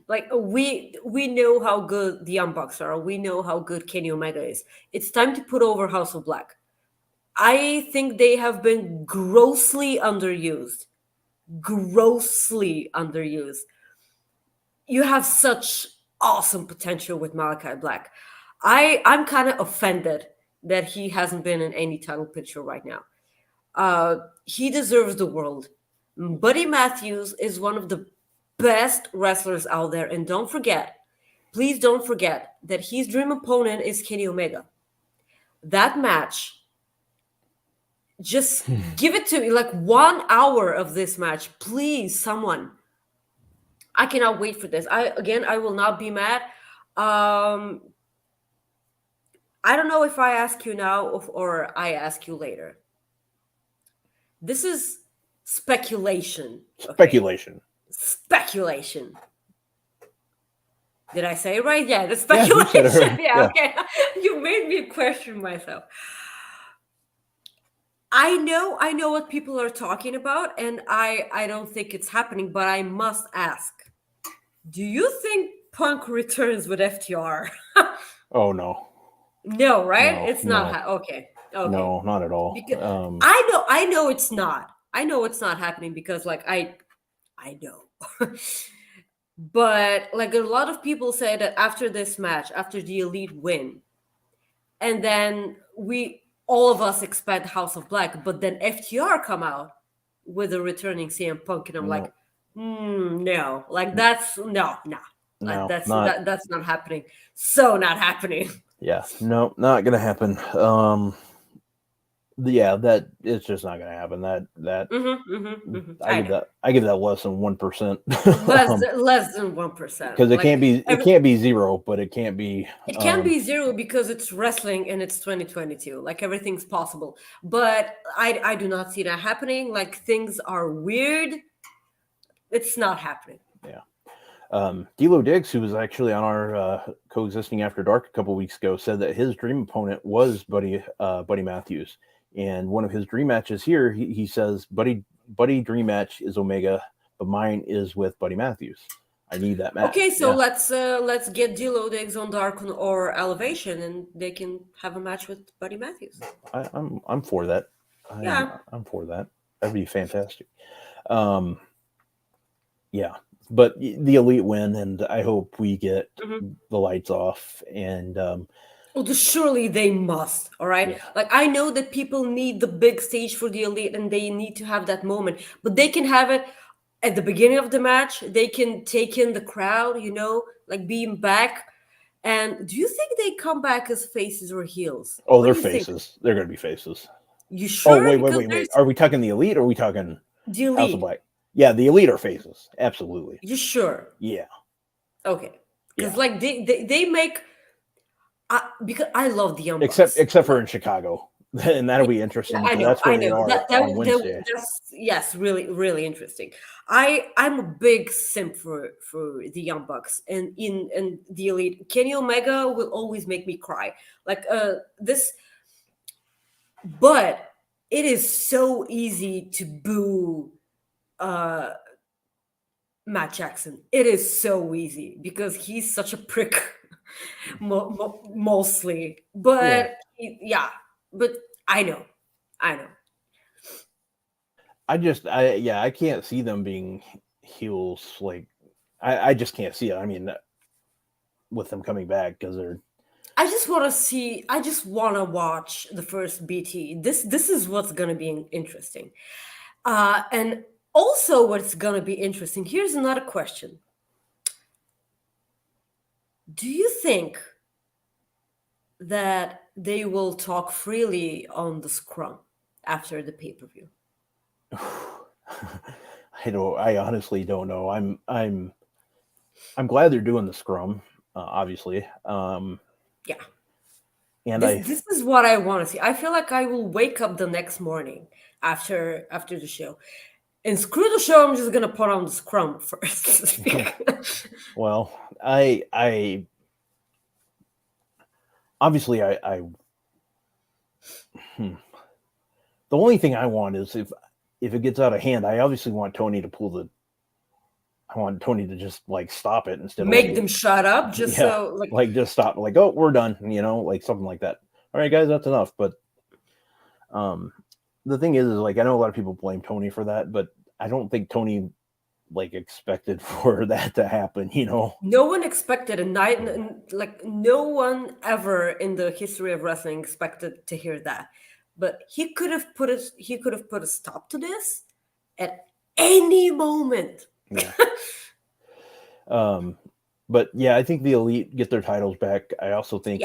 Like we know how good the Young Bucks are. We know how good Kenny Omega is. It's time to put over House of Black. I think they have been grossly underused. Grossly underused. You have such awesome potential with Malachi Black. I'm kind of offended that he hasn't been in any title picture right now. He deserves the world. Buddy Matthews is one of the best wrestlers out there, and please don't forget that his dream opponent is Kenny Omega. That match, just give it to me, like 1 hour of this match, please, someone. I cannot wait for this. I will not be mad. I don't know if I ask you now or I ask you later. This is speculation. Okay? Speculation. Did I say it right? Yeah, the speculation. you said it right. Yeah, okay. You made me question myself. I know what people are talking about, and I don't think it's happening, but I must ask. Do you think Punk returns with FTR? Oh no. No, right? No, it's not okay. No, not at all. Because I know it's not. I know it's not happening because like I know. But like a lot of people say that after this match, after the Elite win, and then all of us expect House of Black, but then FTR come out with a returning CM Punk, and I'm like, no, like that's no. Like, that's not happening. So not happening. Yeah, no, not gonna happen. Yeah, that it's just not gonna happen. I give that less than 1%. less than 1%. Because it can't be zero, but it can't be. It can be zero because it's wrestling and it's 2022. Like everything's possible, but I do not see that happening. Like things are weird. It's not happening. Yeah. D'Lo Diggs, who was actually on our Coexisting After Dark a couple weeks ago, said that his dream opponent was Buddy Matthews. And one of his dream matches here, he says, Buddy dream match is Omega, but mine is with Buddy Matthews. I need that match. Okay, so let's get D'Lo Diggs on Dark or Elevation, and they can have a match with Buddy Matthews. I'm for that. I'm for that. That'd be fantastic. Yeah. But the Elite win, and I hope we get the lights off. And surely they must. All right. Yeah. Like I know that people need the big stage for the Elite, and they need to have that moment. But they can have it at the beginning of the match. They can take in the crowd. Like being back. And do you think they come back as faces or heels? Oh, they're faces. They're going to be faces. You sure? Oh, wait. Are we talking the Elite or are we talking the Elite? House of Black? Yeah, the Elite are faces. Absolutely. You sure? Yeah. Okay. Because like they make because I love the Young Bucks. Except for in Chicago. And that'll be interesting. I Because know, that's where I they know. are on Wednesday. That's yes, really, really interesting. I'm a big simp for the Young Bucks and in the Elite. Kenny Omega will always make me cry. Like this, but it is so easy to boo uh Matt Jackson. It is so easy because he's such a prick, mostly. But yeah, but I know, I know. I can't see them being heels. Like, I just can't see it. I mean, with them coming back because they're. I just want to see. I just want to watch the first BT. This is what's gonna be interesting. And also, what's gonna be interesting. Here's another question. Do you think that they will talk freely on the scrum after the pay-per-view? I honestly don't know. I'm glad they're doing the scrum, obviously. Yeah. And this is what I want to see. I feel like I will wake up the next morning after the show. And screw the show, I'm just gonna put on the scrum first. well, I obviously I the only thing I want is if it gets out of hand, I obviously want Tony to I want Tony to just like stop it instead of make them shut up, just so like just stop, like, oh, we're done, like something like that. All right, guys, that's enough. But the thing is like I know a lot of people blame Tony for that, but I don't think Tony like expected for that to happen. No one expected a night, like no one ever in the history of wrestling expected to hear that. But he could have put a stop to this at any moment. Yeah. But yeah, I think the Elite get their titles back. I also think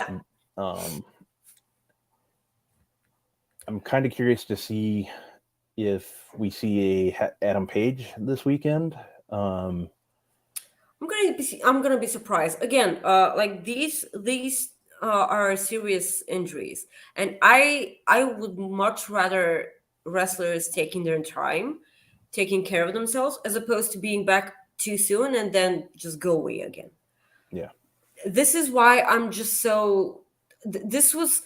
I'm kind of curious to see if we see a Adam Page this weekend. I'm gonna be surprised again. Like these are serious injuries, and I would much rather wrestlers taking their time, taking care of themselves, as opposed to being back too soon and then just go away again. Yeah, this is why I'm just so. This was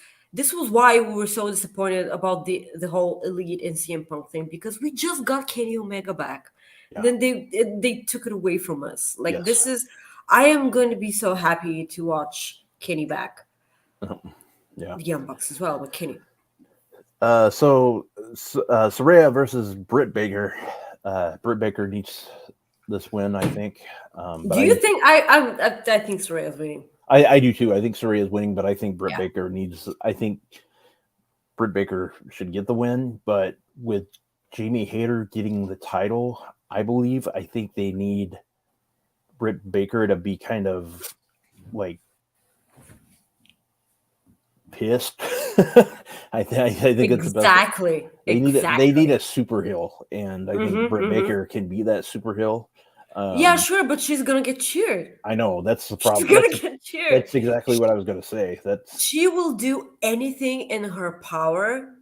why we were so disappointed about the whole Elite and CM Punk thing, because we just got Kenny Omega back. Yeah. Then they took it away from us. Like Yes. this is, I am going to be so happy to watch Kenny back. Yeah, The Young Bucks as well, but Kenny. So Saraya versus Britt Baker. Britt Baker needs this win, I think. But Do you think I think Saraya's winning? I do too. I think Saraya is winning, but I think Britt Baker needs. I think Britt Baker should get the win, but with Jamie Hayter getting the title, I think they need Britt Baker to be kind of like pissed. I think it's exactly. They need a super heel, and I think Britt Baker can be that super heel. Yeah, sure, but she's gonna get cheered. I know, that's the problem. She's gonna get cheered. That's exactly what I was gonna say. She will do anything in her power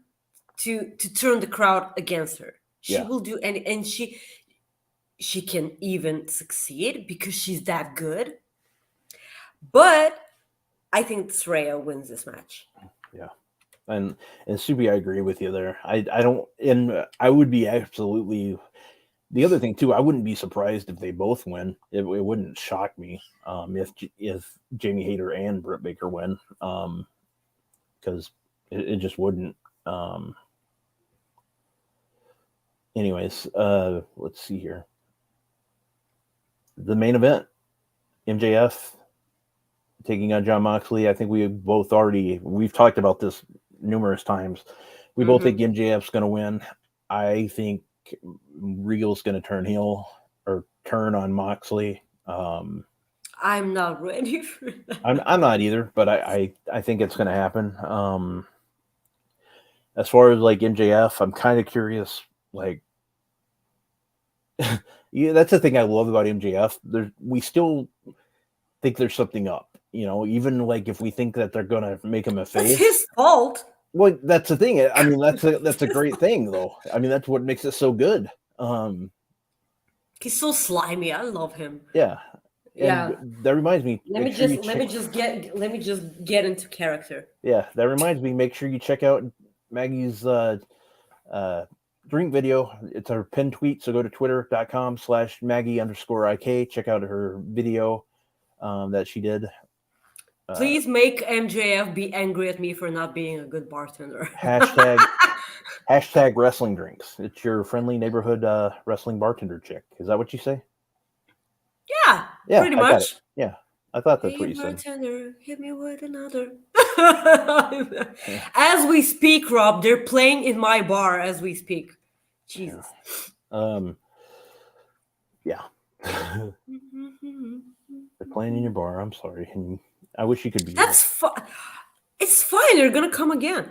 to turn the crowd against her. She will do and she can even succeed because she's that good. But I think Saraya wins this match. Yeah. And Subi, I agree with you there. I don't, and I would be absolutely. The other thing too, I wouldn't be surprised if they both win. It wouldn't shock me if Jamie Hayter and Britt Baker win, because it just wouldn't. Anyways, let's see here. The main event, MJF taking on Jon Moxley. I think we've talked about this numerous times. We both think MJF's going to win. I think Real's going to turn heel or turn on Moxley. I'm not ready for that. I'm not either, but I think it's going to happen. As far as like MJF, I'm kind of curious. Like, yeah, that's the thing I love about MJF. We still think there's something up. Even like if we think that they're going to make him a face. It's his fault. Well, that's the thing. I mean, that's a great thing, though. I mean, that's what makes it so good. He's so slimy. I love him. Yeah, Yeah. and that reminds me. Let me just get into character. Yeah, that reminds me. Make sure you check out Maggie's drink video. It's her pinned tweet. So go to twitter.com/Maggie_IK. Check out her video that she did. Please make MJF be angry at me for not being a good bartender. Hashtag wrestling drinks. It's your friendly neighborhood wrestling bartender chick. Is that what you say? Yeah, pretty much. Yeah, I thought that's Hey, what you said. bartender, hit me with another. As we speak, Rob, they're playing in my bar as we speak. Jesus. Yeah. They're playing in your bar. I'm sorry. And I wish you could be. That's fine. It's fine. They're gonna come again.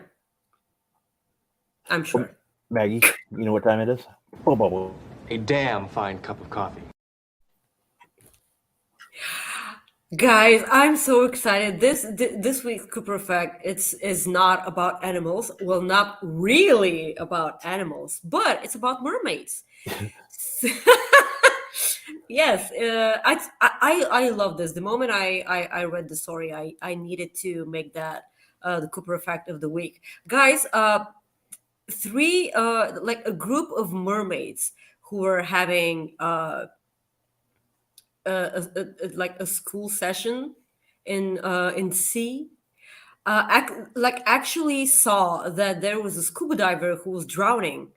I'm sure. Maggie, you know what time it is? A damn fine cup of coffee. Guys, I'm so excited. This week's Cooper Effect is not about animals. Well, not really about animals, but it's about mermaids. Yes, I love this. The moment I read the story, I needed to make that the Cooper Effect of the week. Guys, three like a group of mermaids who were having like a school session in sea, actually saw that there was a scuba diver who was drowning,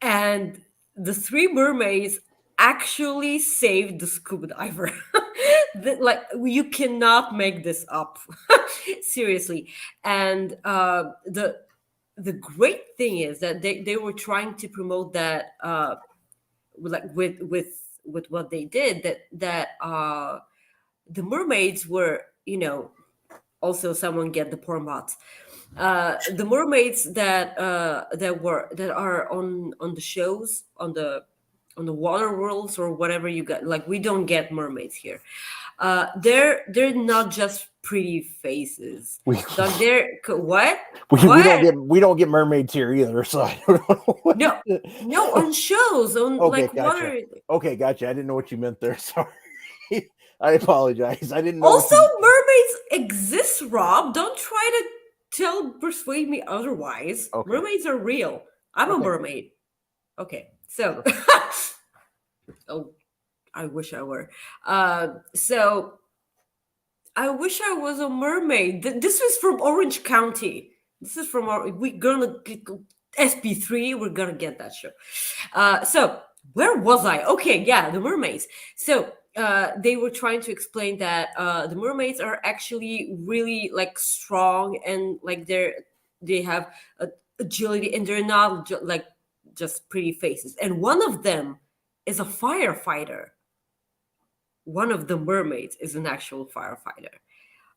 and the three mermaids actually saved the scuba diver. Like, you cannot make this up. Seriously. And the great thing is that they were trying to promote that like with what they did, that the mermaids were, also someone get the porn bots. The mermaids that are on the shows, on the water worlds or whatever you got. Like, we don't get mermaids here. They're not just pretty faces. Like, they're what? We don't get mermaids here either. So I don't know what No, on shows, on Okay, like gotcha. water. Okay, gotcha. I didn't know what you meant there. Sorry. I apologize. I didn't know. Also, mermaids exist, Rob. Don't try to persuade me otherwise. Okay. Mermaids are real. I'm a Okay. mermaid. Okay, so oh, I wish I were. So I wish I was a mermaid. This was from Orange County. This is from we're gonna get SP3. We're gonna get that show. So where was I? Okay, yeah, the mermaids. So they were trying to explain that the mermaids are actually really like strong, and like they have agility, and they're not like just pretty faces. And one of them is a firefighter. One of the mermaids is an actual firefighter.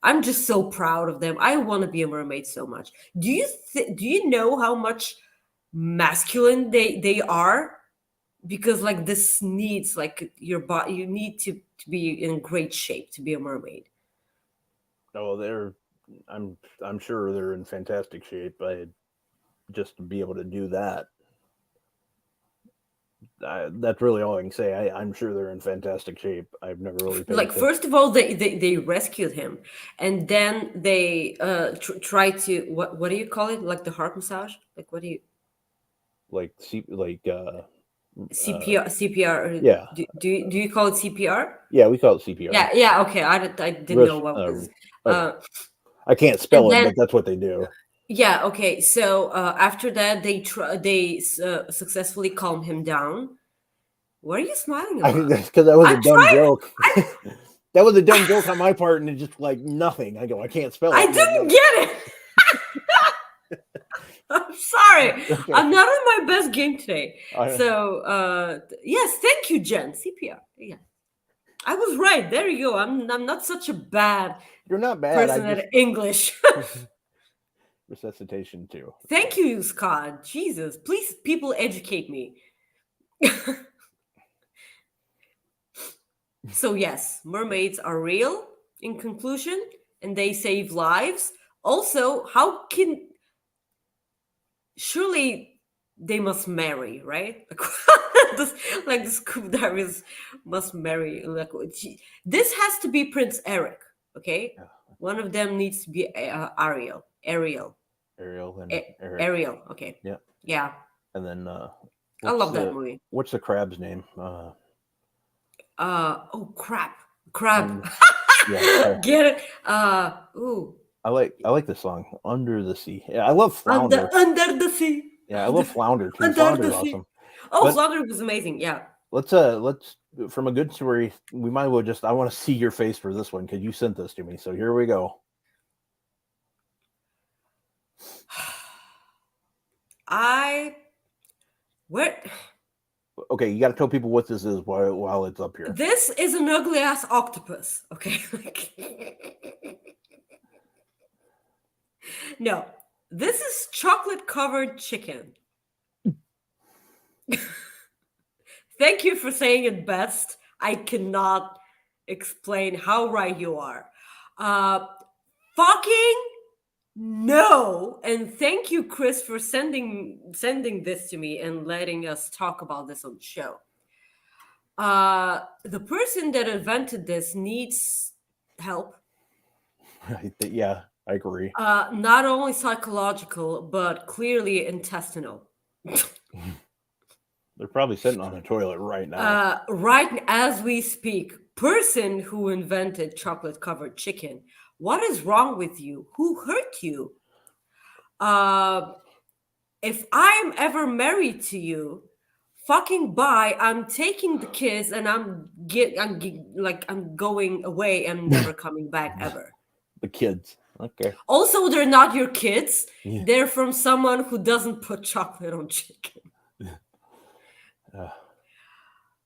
I'm just so proud of them. I want to be a mermaid so much. Do you know how much masculine they are? Because like this needs like your body. You need to be in great shape to be a mermaid. Oh, I'm sure they're in fantastic shape. Just to be able to do that. That's really all I can say. I'm sure they're in fantastic shape. I've never really paid Like, attention. first of all, they rescued him, and then they try to what do you call it? Like the heart massage? Like, what do you CPR? Yeah. Do you call it CPR? Yeah, we call it CPR. Yeah. Okay, I didn't know what was. I can't spell and it, then- but that's what they do. Yeah. Okay. So after that, they successfully calm him down. What are you smiling about? Because that was a dumb tried- joke. That was a dumb joke on my part, and it's just like nothing. I go, I can't spell it. I didn't get it. I'm sorry. Okay. I'm not on my best game today. I- So yes, thank you, Jen. CPR. Yeah, I was right. There you go. I'm not such a bad You're not bad. person at English. Resuscitation too. Thank you, Scott. Jesus, please, people, educate me. So yes, mermaids are real in conclusion, and they save lives. Also, how can surely they must marry, right? Like the Scuba Divers must marry. Like this has to be Prince Eric, okay? Yeah. One of them needs to be Ariel. Ariel and Eric. Ariel. Okay. Yeah. Yeah. And then I love that movie. What's the crab's name? Oh crap. Crab. Yeah. Get it? Ooh. I like the song Under the Sea. Yeah, I love Flounder. Under the sea. Yeah, I love Flounder too. Under Flounder's the sea. awesome. Oh, But- Flounder was amazing. Yeah. Let's from a good story, we might as well I want to see your face for this one because you sent this to me. So here we go. Okay, you got to tell people what this is while it's up here. This is an ugly ass octopus. Okay. No, this is chocolate covered chicken. Thank you for saying it best. I cannot explain how right you are. Fucking no. And thank you, Chris, for sending this to me and letting us talk about this on the show. The person that invented this needs help. Yeah, I agree. Not only psychological, but clearly intestinal. They're probably sitting on a toilet right now. Right as we speak, person who invented chocolate-covered chicken. What is wrong with you? Who hurt you? If I'm ever married to you, fucking bye. I'm taking the kids and I'm going away and never coming back ever. The kids. Okay. Also, they're not your kids. Yeah. They're from someone who doesn't put chocolate on chicken.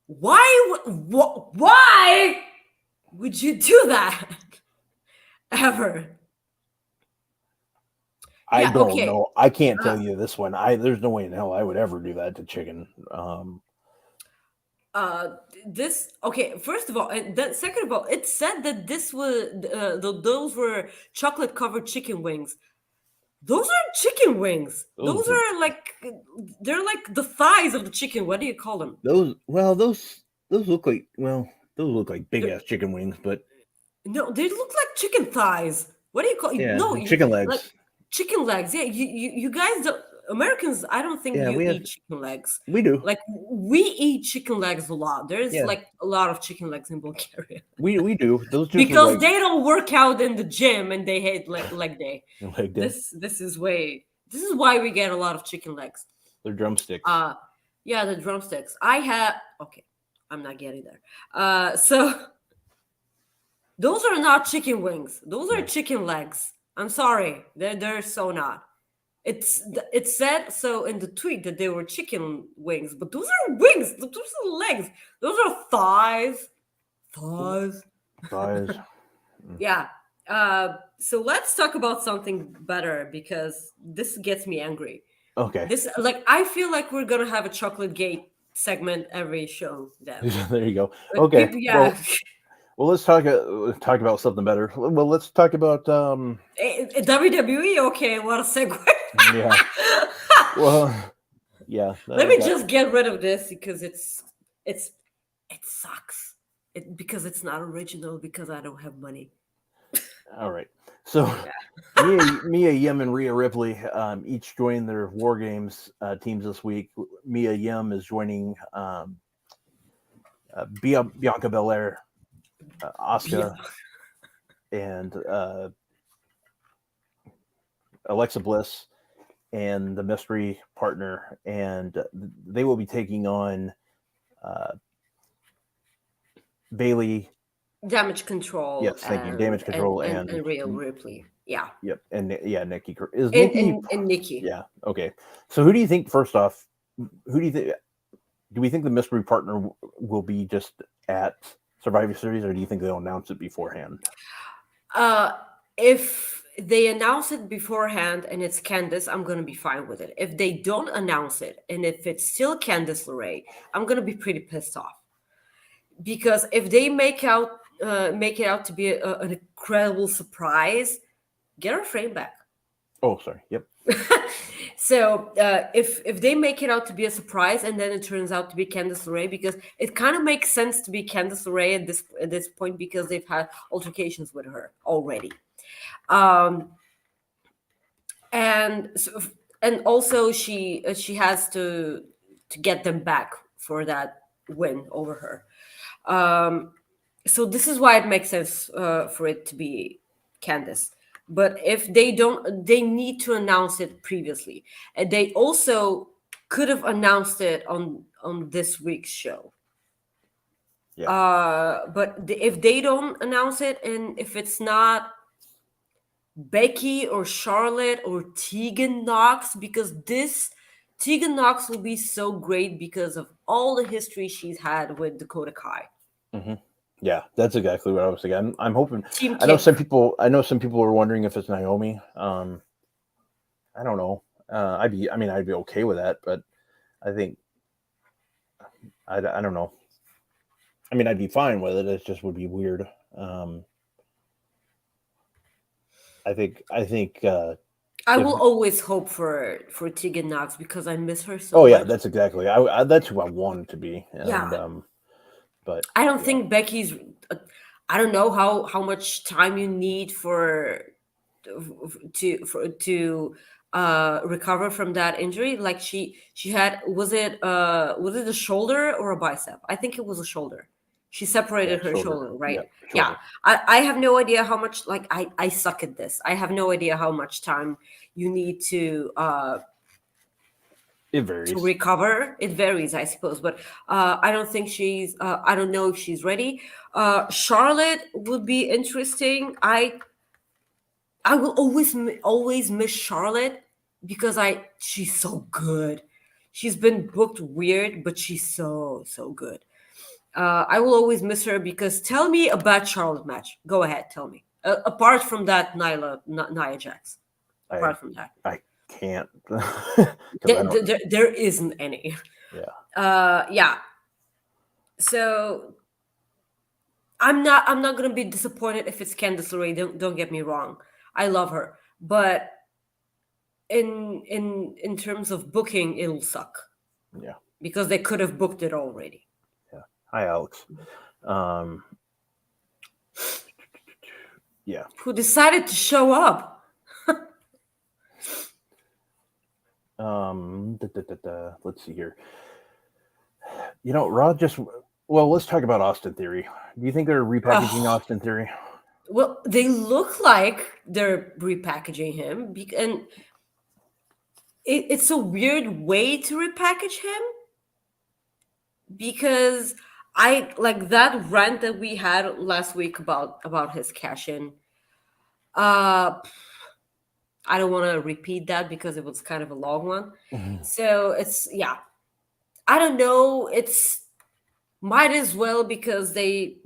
Why would you do that ever? I don't know. I can't tell you this one. There's no way in hell I would ever do that to chicken. First of all, and then second of all, it said that this was those were chocolate covered chicken wings. Those aren't chicken wings. Those are they're like the thighs of the chicken. What do you call them? Those look like big ass chicken wings, but no, they look like chicken thighs. What do you call? Yeah, no, chicken legs. Like, chicken legs. Yeah, you guys don't. Americans, I don't think eat chicken legs. We do. Like we eat chicken legs a lot. There's like a lot of chicken legs in Bulgaria. We do. Those just because they don't work out in the gym and they hate leg day. Leg day. This is why we get a lot of chicken legs. They're drumsticks. Yeah, the drumsticks. I'm not getting there. So those are not chicken wings. Those are chicken legs. I'm sorry. They're so not. It said so in the tweet that they were chicken wings, but those are wings. Those are legs. Those are thighs. Yeah. So let's talk about something better because this gets me angry. Okay. I feel like we're gonna have a Chocolate Gate segment every show. Then. There you go. Okay. Well, let's talk about something better. Well, let's talk about WWE. Okay, what a segue. Yeah. Well, yeah. Let me just get rid of this because it sucks. Because it's not original because I don't have money. All right. So Mia Yim and Rhea Ripley each joined their War Games teams this week. Mia Yim is joining Bianca Belair, Asuka, and Alexa Bliss, and the mystery partner, and they will be taking on Bailey. Damage Control. Yes, thank you. Damage Control and Rhea Ripley. Yeah. Yep. And Nikki. Is Nikki? And Nikki. Yeah. Okay. So who do you think, first off, do we think the mystery partner will be just at Survivor Series, or do you think they'll announce it beforehand? If they announce it beforehand and it's Candice, I'm going to be fine with it. If they don't announce it and if it's still Candice LeRae, I'm going to be pretty pissed off. Because if they make it out to be an incredible surprise, get our frame back. Oh, sorry. Yep. So if they make it out to be a surprise and then it turns out to be Candice LeRae, because it kind of makes sense to be Candice LeRae at this point because they've had altercations with her already, and so, and also she has to get them back for that win over her. So this is why it makes sense for it to be Candice. But if they don't, they need to announce it previously, and they also could have announced it on this week's show. Yeah. But if they don't announce it, and if it's not Becky or Charlotte or Tegan Knox, because this Tegan Knox will be so great because of all the history she's had with Dakota Kai. Mm-hmm. Yeah, that's exactly what I was thinking. I'm hoping. Team I know Kim. some people are wondering if it's Naomi. I don't know. I'd be okay with that, but I think I don't know. I mean, I'd be fine with it. It just would be weird. I think. I will always hope for Tegan Knox because I miss her so Oh yeah, much. that's exactly. That's who I want to be. And, Yeah. But I don't think Becky's. I don't know how much time you need to recover from that injury. Like she had, was it a shoulder or a bicep? I think it was a shoulder. She separated her shoulder, right? Yeah, Yeah. I have no idea how much. Like I suck at this. I have no idea how much time you need to it varies. recover. It varies, I suppose, but I don't think she's I don't know if she's ready. Charlotte would be interesting. I will always miss Charlotte because she's so good. She's been booked weird, but she's so good. I will always miss her because tell me a bad Charlotte match. Go ahead, tell me. Apart from that Nia Jax. Apart from that, I can't. there isn't any. Yeah. Yeah. So I'm not gonna be disappointed if it's Candice LeRae. Don't get me wrong. I love her, but in terms of booking, it'll suck. Yeah. Because they could have booked it already. Yeah. Hi, Alex. Yeah. Who decided to show up? Let's see here. Raw let's talk about Austin Theory. Do you think they're repackaging Austin Theory? Well, they look like they're repackaging him, and it's a weird way to repackage him because I like that rant that we had last week about his cash in. I don't want to repeat that because it was kind of a long one. Mm-hmm. So it's I don't know. It's might as well because they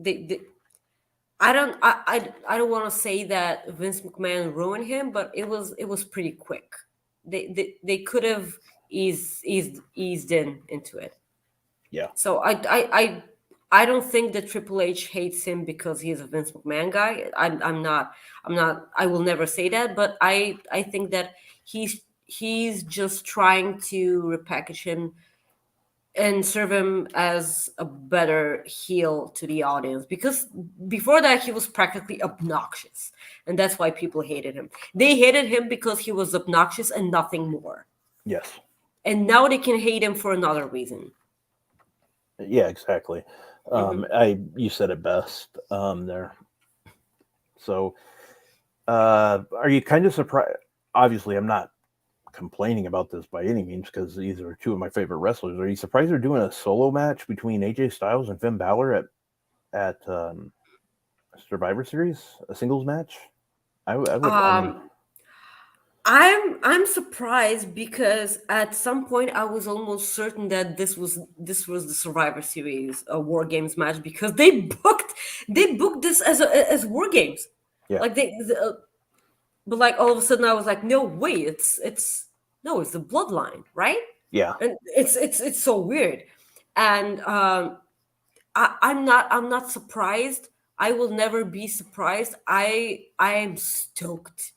I don't want to say that Vince McMahon ruined him, but it was pretty quick. They could have eased into it. Yeah. So I don't think that Triple H hates him because he's a Vince McMahon guy. I'm not. I will never say that, but I think that he's just trying to repackage him and serve him as a better heel to the audience, because before that he was practically obnoxious, and that's why people hated him. They hated him because he was obnoxious and nothing more. Yes. And now they can hate him for another reason. Yeah, exactly. You said it best there. So are you kind of surprised? Obviously, I'm not complaining about this by any means because these are two of my favorite wrestlers. Are you surprised they're doing a solo match between AJ Styles and Finn Balor at Survivor Series, a singles match? I'm surprised because at some point I was almost certain that this was the Survivor Series War Games match, because they booked this as War Games. Yeah. Like but like all of a sudden I was like, no way, it's the Bloodline, right? Yeah. And it's so weird, and I'm not surprised. I will never be surprised. I am stoked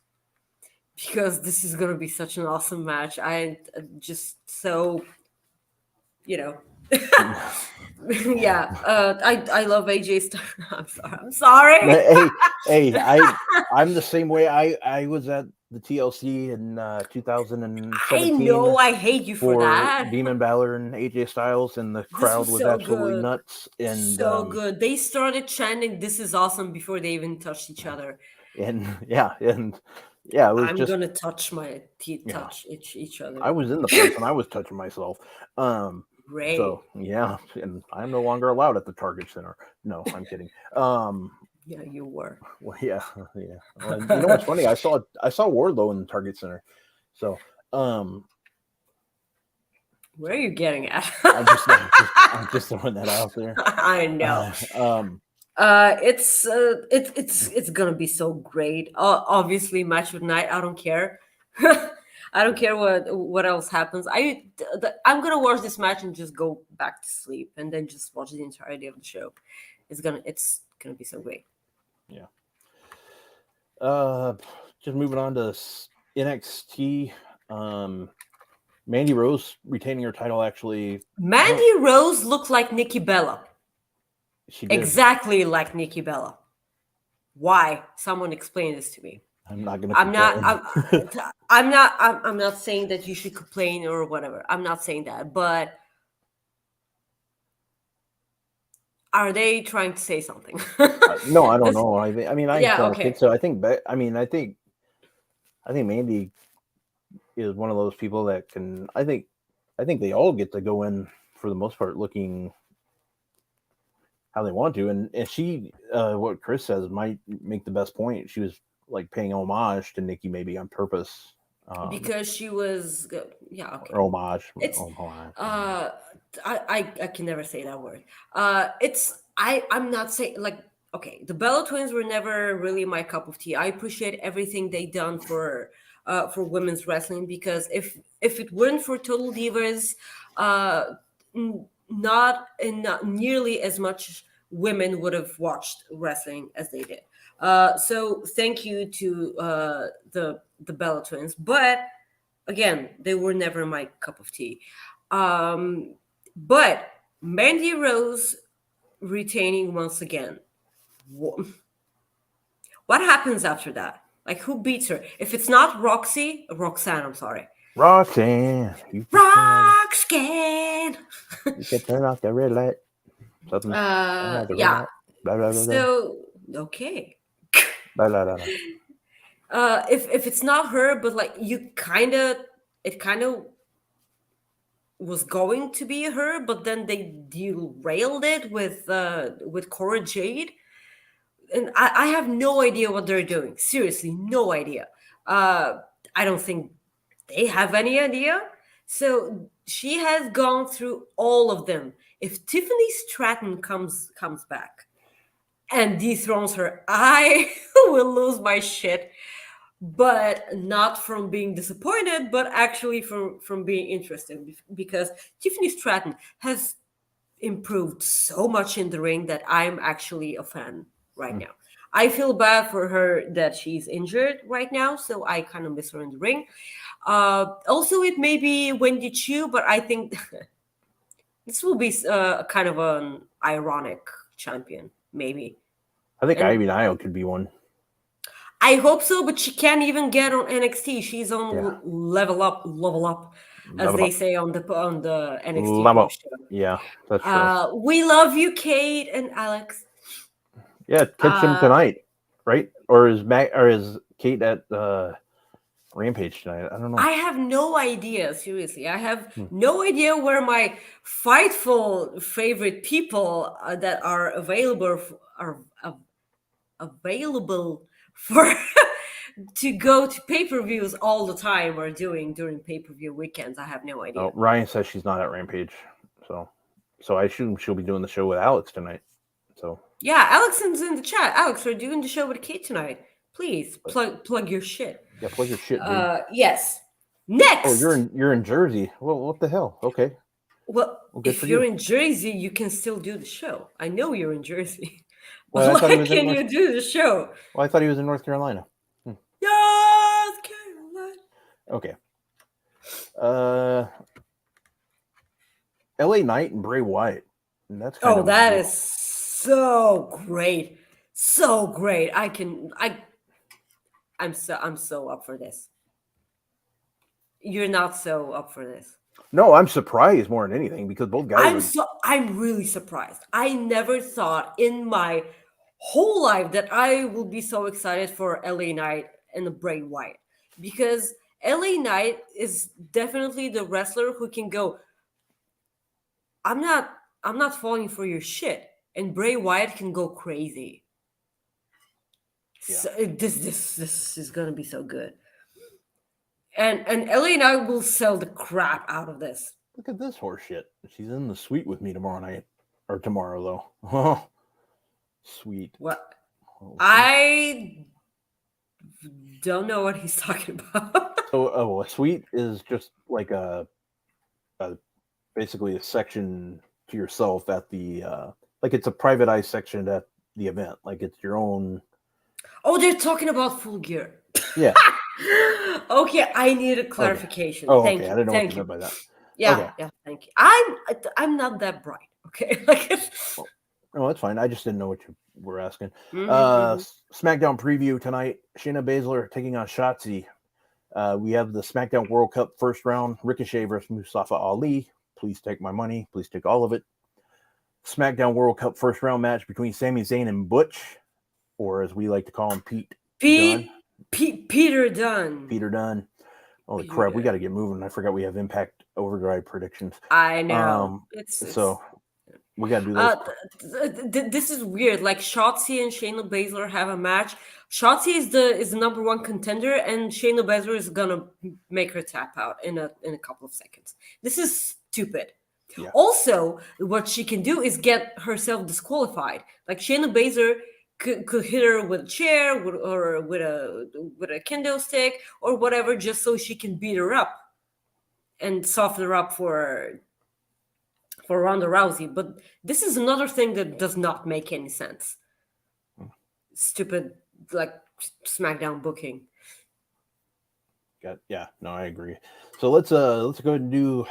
because this is gonna be such an awesome match. I just so you know. Yeah, I love AJ Styles. I'm sorry. Hey, I'm the same way. I was at the TLC in 2017 I know I hate you for for that. Demon Balor and AJ Styles, and the This crowd was was so absolutely good. nuts. And So good. They started chanting "This is awesome" before they even touched each other. and yeah, it was I'm just gonna touch my teeth, Yeah. touch each other. I was in the place and I was touching myself. Great. So yeah, and I'm no longer allowed at the Target Center. No, I'm kidding. Yeah, you were. Well, yeah. Well, you know what's funny? I saw Wardlow in the Target Center. So Where are you getting at? I'm just throwing that out there. I know. It's gonna be so great. Obviously, match of the night. I don't care. I don't care what else happens. I'm gonna watch this match and just go back to sleep, and then just watch the entirety of the show. It's gonna be so great. Yeah. Just moving on to NXT. Mandy Rose retaining her title. Actually, Mandy Rose looked like Nikki Bella. she did. Exactly like Nikki Bella. Why? Someone explain this to me. I'm not gonna. I'm not saying that you should complain or whatever. I'm not saying that, but are they trying to say something? No, I don't know. I mean, I Yeah, don't okay. think so. I think Mandy is one of those people that can. I think they all get to go in for the most part, looking how they want to, and she, what Chris says might make the best point. She was like paying homage to Nikki, maybe on purpose, because she was yeah, okay. or homage. I can never say that word. I'm not saying like, okay, the Bella Twins were never really my cup of tea. I appreciate everything they done for women's wrestling, because if it weren't for Total Divas, not nearly as much women would have watched wrestling as they did. So thank you to the Bella Twins, but again, they were never my cup of tea. But Mandy Rose retaining once again. What happens after that? Like, who beats her? If it's not Roxanne, I'm sorry. Roxanne. Roxanne. You can turn off the red light. Yeah. Blah, blah, blah, So okay. blah, blah, blah, blah. If it's not her, but like it kind of was going to be her, but then they derailed it with Cora Jade, and I have no idea what they're doing. Seriously, no idea. I don't think they have any idea. So she has gone through all of them. If Tiffany Stratton comes back and dethrones her, I will lose my shit. But not from being disappointed, but actually from being interested, because Tiffany Stratton has improved so much in the ring that I'm actually a fan right now. I feel bad for her that she's injured right now, so I kind of miss her in the ring. Also, it may be Wendy Chu, but I think this will be kind of an ironic champion, maybe. I think Ivy Nile could be one. I hope so, but she can't even get on NXT. She's on level up, as they say on the NXT level show. Yeah, that's true. We love you, Kate and Alex. Yeah, catch them tonight, right? Or is Kate at Rampage tonight? I don't know. I have no idea. Seriously, I have no idea where my Fightful favorite people that are available for to go to pay-per-views all the time or doing during pay-per-view weekends. I have no idea. Oh, Ryan says she's not at Rampage, so I assume she'll be doing the show with Alex tonight. So yeah, Alex is in the chat. Alex, we're doing the show with Kate tonight. Please plug your shit. Yeah, plug your shit, dude. Yes. Next. Oh, you're in Jersey. Well, what the hell? Okay. Well, if you're in Jersey, you can still do the show. I know you're in Jersey. Well, why can you do the show? Well, I thought he was in North Carolina. North Okay. LA Knight and Bray Wyatt. And that's kind Oh, of that is so great. So great. I'm so up for this. You're not so up for this. No, I'm surprised more than anything because both guys I'm really surprised. I never thought in my whole life that I will be so excited for LA Knight and Bray Wyatt, because LA Knight is definitely the wrestler who can go, I'm not falling for your shit, and Bray Wyatt can go crazy. Yeah. So this is gonna be so good. And LA Knight will sell the crap out of this. Look at this horse shit. She's in the suite with me tomorrow night. Or tomorrow, though. Oh, sweet. What? Oh, I don't know what he's talking about. So, a suite is just like basically a section to yourself at the, like it's a privatized section at the event. Like it's your own. Oh, they're talking about Full Gear. Yeah. Okay, I need a clarification. Oh, Thank okay. you. I didn't know what Thank you you. meant by that. Yeah, Okay. yeah. Thank you. I'm not that bright. Okay, like. Oh, that's fine. I just didn't know what you were asking. Mhm. SmackDown preview tonight. Shayna Baszler taking on Shotzi. We have the SmackDown World Cup first round. Ricochet versus Mustafa Ali. Please take my money. Please take all of it. SmackDown World Cup first round match between Sami Zayn and Butch, or as we like to call him, Peter Dunn. Peter Dunn. Holy Peter crap, we Dunn. got to get moving. I forgot we have Impact Overdrive predictions. I know. So we got to do those. This is weird. Like Shotzi and Shayna Baszler have a match. Shotzi is the number one contender, and Shayna Baszler is gonna make her tap out in a couple of seconds. This is stupid. Yeah. Also, what she can do is get herself disqualified. Like Shayna Baszler could hit her with a chair or with a kendo stick or whatever, just so she can beat her up and soften her up for Ronda Rousey. But this is another thing that does not make any sense. Stupid, like, SmackDown booking. I agree. So let's go ahead and do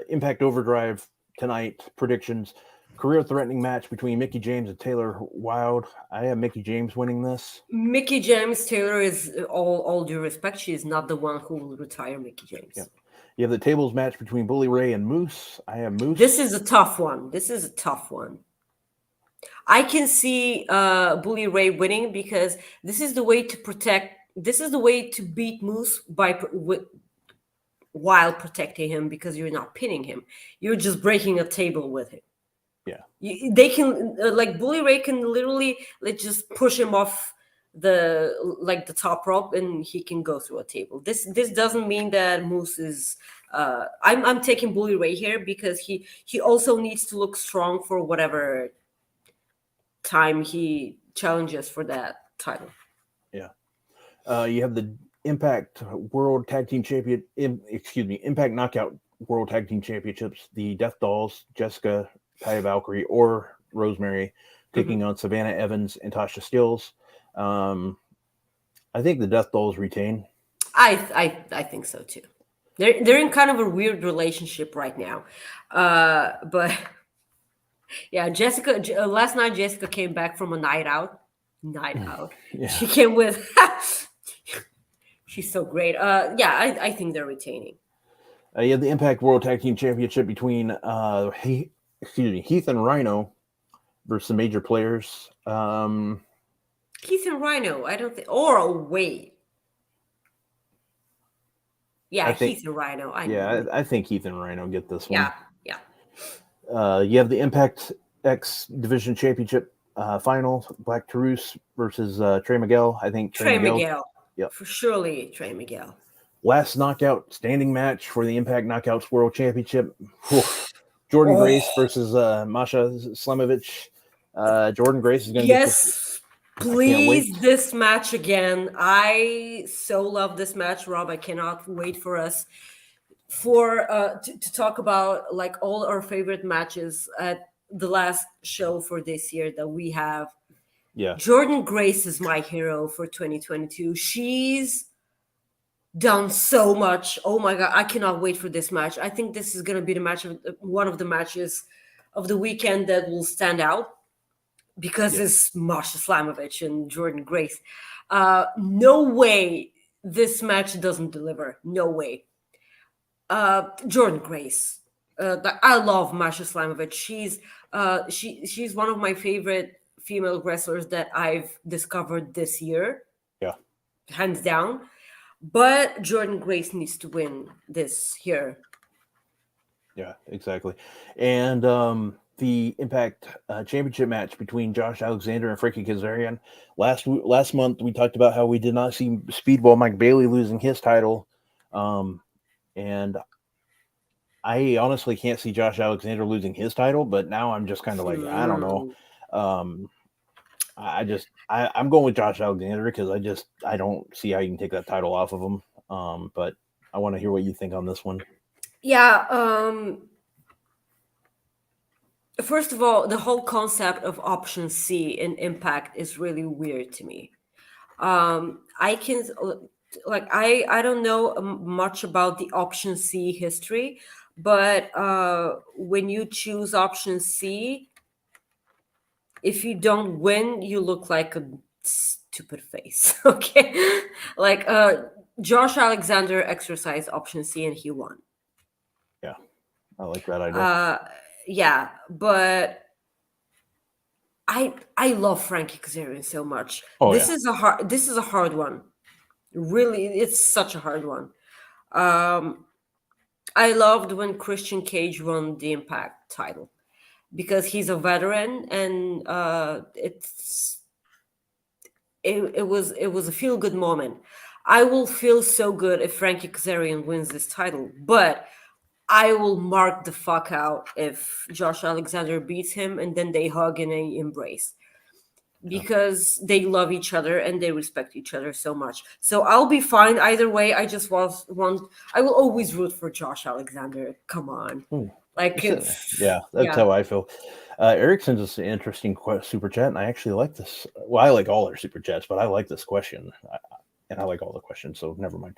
Impact Overdrive tonight predictions. Career threatening match between Mickie James and Taylor Wilde. I have Mickie James winning this. Mickie James Taylor is all due respect. She is not the one who will retire Mickie James. Yep. You have the tables match between Bully Ray and Moose. I have Moose. This is a tough one. I can see Bully Ray winning because this is the way to protect. This is the way to beat Moose while protecting him, because you're not pinning him. You're just breaking a table with him. Yeah. They can like Bully Ray can literally just push him off the top rope and he can go through a table. This doesn't mean that Moose is. I'm taking Bully Ray here because he also needs to look strong for whatever time he challenges for that title. Yeah. You have the Impact World Tag Team Champion. Impact Knockout World Tag Team Championships. The Death Dolls, Jessica, Taya Valkyrie, or Rosemary taking on Savannah Evans and Tasha Steelz. I think the Death Dolls retain. I think so too. They're in kind of a weird relationship right now, but yeah, Jessica. Last night, Jessica came back from a night out. Yeah. She came with. She's so great. I think they're retaining. You have the Impact World Tag Team Championship between Heath and Rhino versus the major players. Heath and Rhino, I don't think. Or wait. Yeah, Heath and Rhino. I think Heath and Rhino get this one. Yeah. You have the Impact X Division Championship final. Black Taurus versus Trey Miguel. I think Trey Miguel. Yep. For surely Trey Miguel. Last knockout standing match for the Impact Knockouts World Championship. Jordan Grace versus Masha Slamovich. Jordan Grace is going to get this. Please, this match again. I so love this match, Rob. I cannot wait for us to talk about like all our favorite matches at the last show for this year that we have. Yeah. Jordan Grace is my hero for 2022. She's down so much. Oh my god, I cannot wait for this match. I think this is going to be the match of one of the matches of the weekend that will stand out because it's Masha Slamovich and Jordan Grace. No way this match doesn't deliver. No way. Jordan Grace. I love Masha Slamovich. She's one of my favorite female wrestlers that I've discovered this year, Yeah. hands down. But Jordan Grace needs to win this here. Yeah, exactly. And the Impact Championship match between Josh Alexander and Frankie Kazarian. Last month, we talked about how we did not see Speedball Mike Bailey losing his title. And I honestly can't see Josh Alexander losing his title, but now I'm just kind of like, I don't know. I'm going with Josh Alexander because I don't see how you can take that title off of him. But I want to hear what you think on this one. Yeah. First of all, the whole concept of Option C in Impact is really weird to me. I don't know much about the Option C history, but when you choose Option C, if you don't win, you look like a stupid face. Okay, like Josh Alexander exercised Option C and he won. Yeah, I like that idea. Yeah, but I love Frankie Kazarian so much. This is a hard one. Really, it's such a hard one. I loved when Christian Cage won the Impact title because he's a veteran and it was a feel good moment. I will feel so good if Frankie Kazarian wins this title, but I will mark the fuck out if Josh Alexander beats him and then they hug and they embrace because they love each other and they respect each other so much. So I'll be fine either way. I will always root for Josh Alexander. Come on. Like that's how I feel. Eric sends us an interesting super chat, and I actually like this. Well, I like all our super chats, but I like this question. And I like all the questions, so never mind.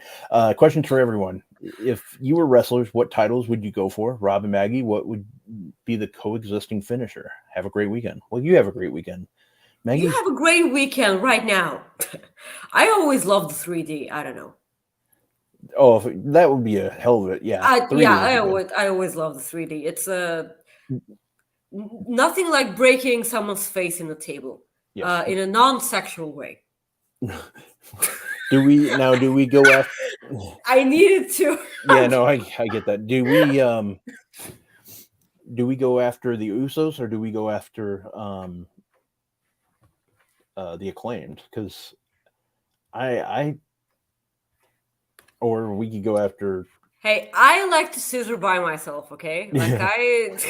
Questions for everyone. If you were wrestlers, what titles would you go for? Rob and Maggie, what would be the coexisting finisher? Have a great weekend. Well, you have a great weekend. Maggie? You have a great weekend right now. I always love the 3D. I don't know. Oh, that would be a hell of it. Yeah. I always love the 3D. It's nothing like breaking someone's face in the table in a non-sexual way. Do we go after? I needed to. Yeah, no, I get that. Do we go after the Usos or do we go after the Acclaimed? Because or we could go after. Hey, I like to scissor by myself. Okay, like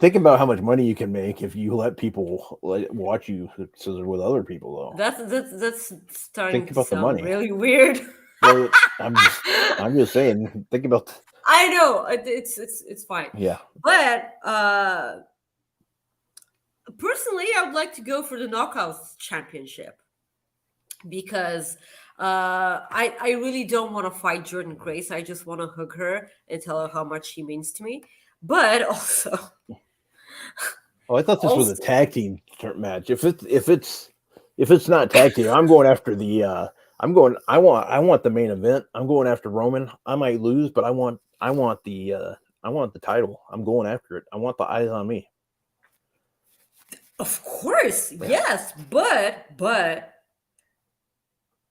think about how much money you can make if you let people watch you scissor with other people. Though that's starting to sound the money. Really weird. Well, I'm just saying. Think about. I know it's fine. Yeah, but personally, I would like to go for the Knockouts Championship because I really don't want to fight Jordan Grace. I just want to hug her and tell her how much she means to me. But also, I thought this was a tag team match. If it's not tag team, I'm going after the. I want the main event. I'm going after Roman. I might lose, but I want the title. I'm going after it. I want the eyes on me. Of course, yes, but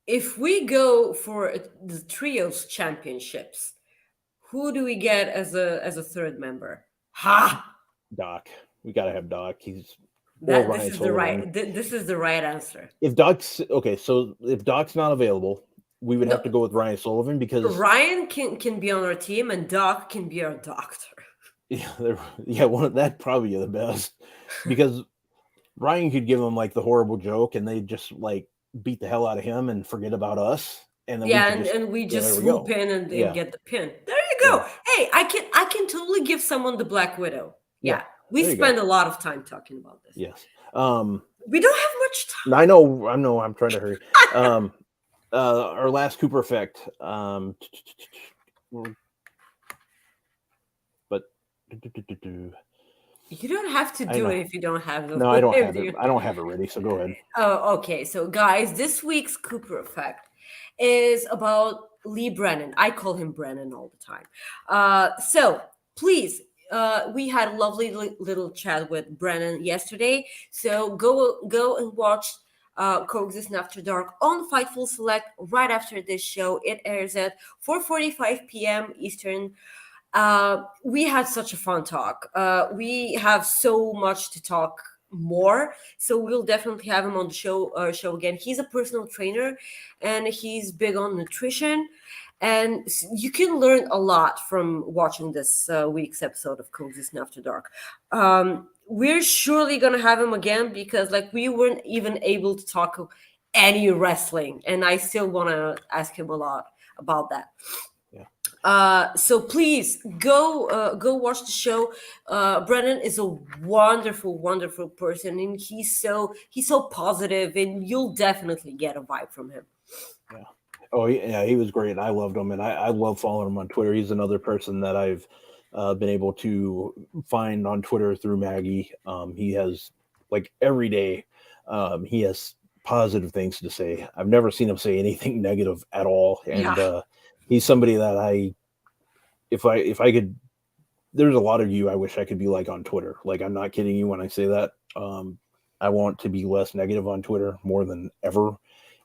if we go for the trios championships, who do we get as a third member? Doc. We gotta have Doc. This is the right answer. If Doc's not available, we would have to go with Ryan Sullivan because Ryan can be on our team and Doc can be our doctor. That'd probably be the best because Ryan could give him like the horrible joke and they just like beat the hell out of him and forget about us. And then we just swoop in and get the pin. There you go. Yeah. Hey, I can totally give someone the Black Widow. Yeah. We spend a lot of time talking about this. Yes. We don't have much time. I know. I'm trying to hurry. our last Cooper effect. But You don't have to do it if you don't have the. No, I don't have it. I don't have it ready. So go ahead. Oh, okay. So, guys, this week's Cooper effect is about Lee Brenon. I call him Brenon all the time. So, please, we had a lovely little chat with Brenon yesterday. So go and watch Coexisting After Dark on Fightful Select right after this show. It airs at 4:45 p.m. Eastern. We had such a fun talk. We have so much to talk more, so we'll definitely have him on the show again. He's a personal trainer, and he's big on nutrition, and you can learn a lot from watching this week's episode of Coexisting After Dark. We're surely gonna have him again because, like, we weren't even able to talk any wrestling, and I still want to ask him a lot about that. So please go watch the show. Brenon is a wonderful person, and he's so positive, and you'll definitely get a vibe from him. Yeah. Oh yeah, he was great. I loved him, and I love following him on Twitter. He's another person that I've been able to find on Twitter through Maggie. He has, like, every day, he has positive things to say. I've never seen him say anything negative at all, and he's somebody that if I could, there's a lot of you I wish I could be like on Twitter. Like, I'm not kidding you when I say that. I want to be less negative on Twitter more than ever.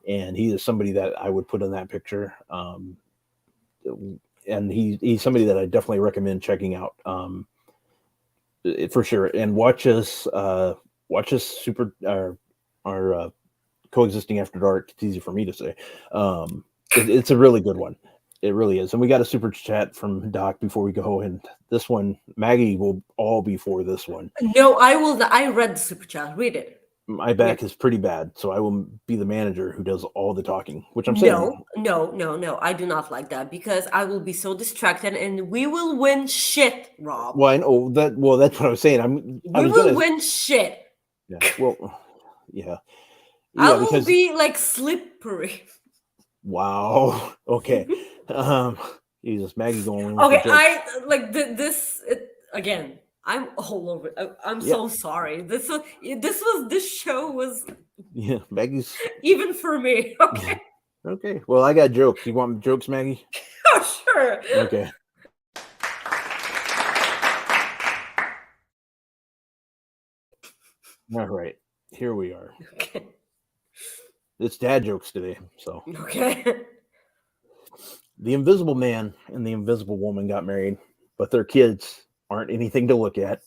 And he is somebody that I would put in that picture. And he's somebody that I definitely recommend checking out for sure. And watch us our Coexisting After Dark. It's easy for me to say. It's a really good one. It really is. And we got a super chat from Doc before we go. And this one, Maggie will all be for this one. No, I will. I read the super chat. Read it. My back is pretty bad, so I will be the manager who does all the talking, which I'm saying. No. I do not like that because I will be so distracted and we will win shit, Rob. Well, I know that. Well, that's what I was saying. We will win shit. Yeah. Well, yeah. I will be like slippery. Wow. Okay. Jesus, Maggie going. Okay, I like this again. I'm all over. I'm so sorry. This show was. Yeah, Maggie's. Even for me. Okay. Okay. Well, I got jokes. You want jokes, Maggie? Oh, sure. Okay. All right. Here we are. Okay. It's dad jokes today. So. Okay. The Invisible Man and the Invisible Woman got married, but their kids aren't anything to look at.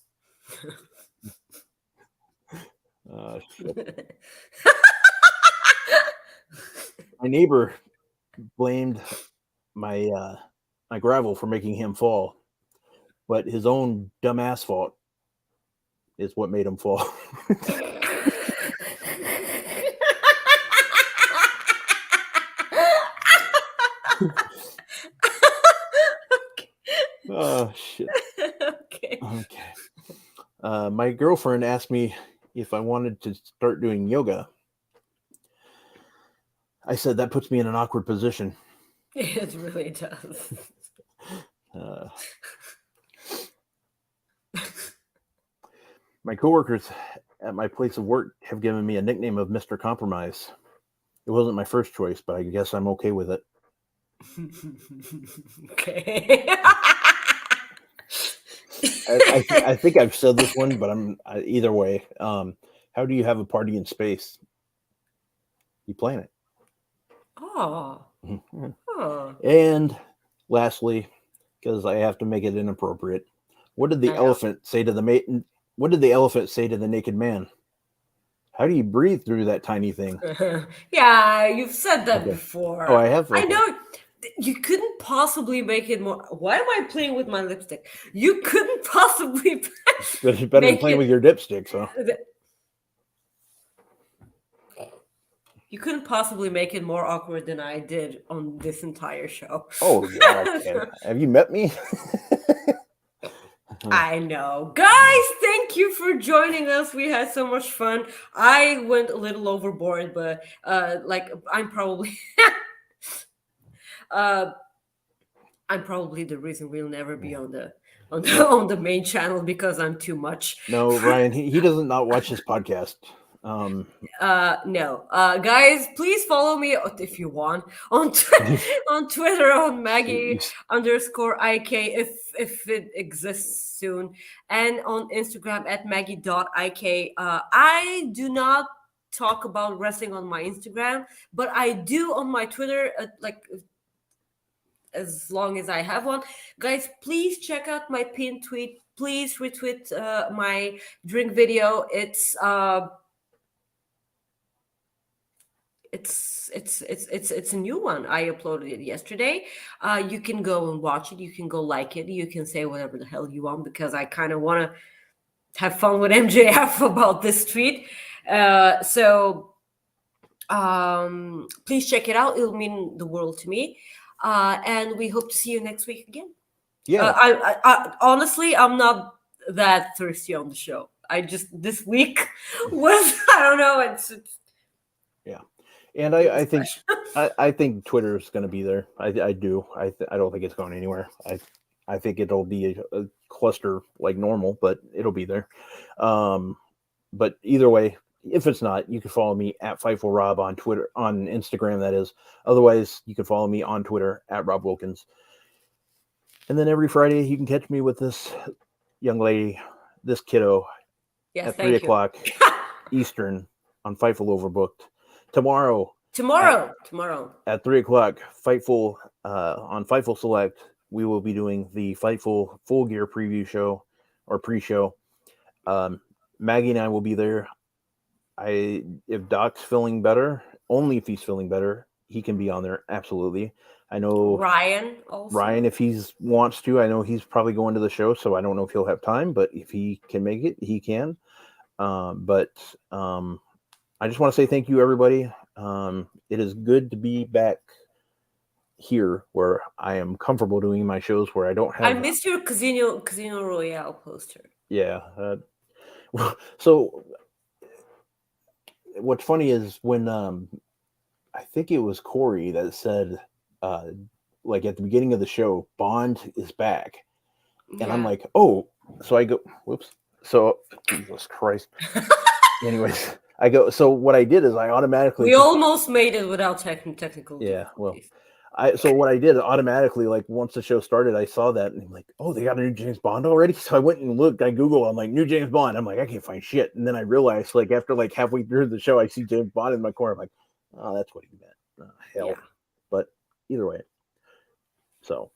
Shit. My neighbor blamed my gravel for making him fall, but his own dumb asphalt is what made him fall. Oh shit. Okay. My girlfriend asked me if I wanted to start doing yoga. I said that puts me in an awkward position. It really does. My coworkers at my place of work have given me a nickname of Mr. Compromise. It wasn't my first choice, but I guess I'm okay with it. Okay. I think I've said this one, but either way. How do you have a party in space? You plan it. Oh. And lastly, because I have to make it inappropriate, what did the elephant say to the mate? What did the elephant say to the naked man? How do you breathe through that tiny thing? Yeah, you've said that before. Oh, I have. I know. You couldn't possibly make it more. Why am I playing with my lipstick? You couldn't possibly. It's better than playing with your dipsticks, huh? You couldn't possibly make it more awkward than I did on this entire show. Oh, yeah. Have you met me? I know. Guys, thank you for joining us. We had so much fun. I went a little overboard, but I'm probably I'm probably the reason we'll never be on the main channel because I'm too much. No, Ryan, he doesn't not watch his podcast. No, guys, please follow me if you want on on Twitter on Maggie_IK if it exists soon, and on Instagram at Maggie.IK. I do not talk about wrestling on my Instagram, but I do on my Twitter. As long as I have one, guys, please check out my pinned tweet. Please retweet my drink video. It's a new one. I uploaded it yesterday. You can go and watch it. You can go like it. You can say whatever the hell you want because I kind of want to have fun with MJF about this tweet. So please check it out. It'll mean the world to me. And we hope to see you next week again. Yeah. I honestly, I'm not that thirsty on the show. I just this week was I don't know. It's yeah. And I think I think Twitter is going to be there. I do. I don't think it's going anywhere. I think it'll be a cluster like normal, but it'll be there. But either way, if it's not, you can follow me at Fightful Rob on Twitter, on Instagram, that is. Otherwise, you can follow me on Twitter at Rob Wilkins. And then every Friday, you can catch me with this young lady, this kiddo, at 3 o'clock Eastern on Fightful Overbooked. Tomorrow at 3 o'clock, Fightful on Fightful Select, we will be doing the Fightful Full Gear preview show or pre-show. Maggie and I will be there. If Doc's feeling better, only if he's feeling better, he can be on there. Absolutely. I know Ryan also. Ryan, if he wants to, I know he's probably going to the show, so I don't know if he'll have time, but if he can make it, he can. But I just want to say thank you, everybody. It is good to be back here where I am comfortable doing my shows where I don't have. I missed your Casino Royale poster. Yeah. So what's funny is when I think it was Corey that said, like at the beginning of the show, Bond is back, and I'm like, oh, so I go, whoops. So Jesus Christ. Anyways. I go. So what I did is I automatically. We almost made it without technical. Yeah. Well, so what I did automatically, like once the show started, I saw that and I'm like, oh, they got a new James Bond already. So I went and looked. I Googled. I'm like, new James Bond. I'm like, I can't find shit. And then I realized, like after like halfway through the show, I see James Bond in my corner. I'm like, oh, that's what he meant. Hell. Yeah. But either way. So,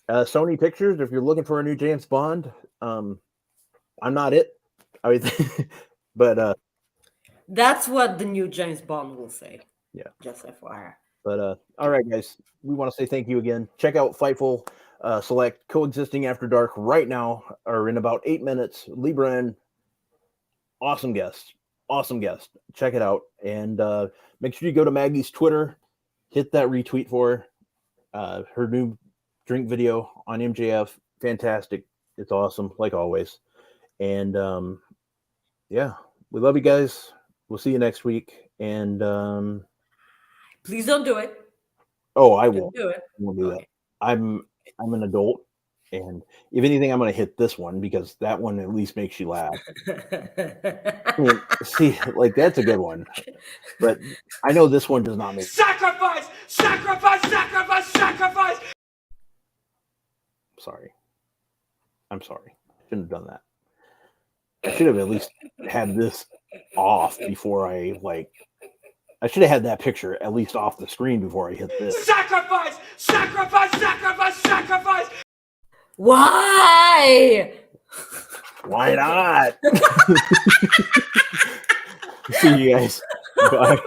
Sony Pictures. If you're looking for a new James Bond, I'm not it. I mean, but. That's what the new James Bond will say. Yeah. Just FYI. But all right, guys. We want to say thank you again. Check out Fightful Select Coexisting After Dark right now, or in about 8 minutes. Lee Brennan, awesome guest. Check it out. And make sure you go to Maggie's Twitter. Hit that retweet for her. Her new drink video on MJF. Fantastic. It's awesome, like always. And yeah, we love you guys. We'll see you next week. And please don't do it. Oh, I won't do it. I won't do that. I'm an adult, and if anything, I'm going to hit this one because that one at least makes you laugh. I mean, see, like that's a good one, but I know this one does not make. Sacrifice! I'm sorry. Shouldn't have done that. I should have at least had this off before I should have had that picture at least off the screen before I hit this. Sacrifice! Why? Why not? See you guys. Bye.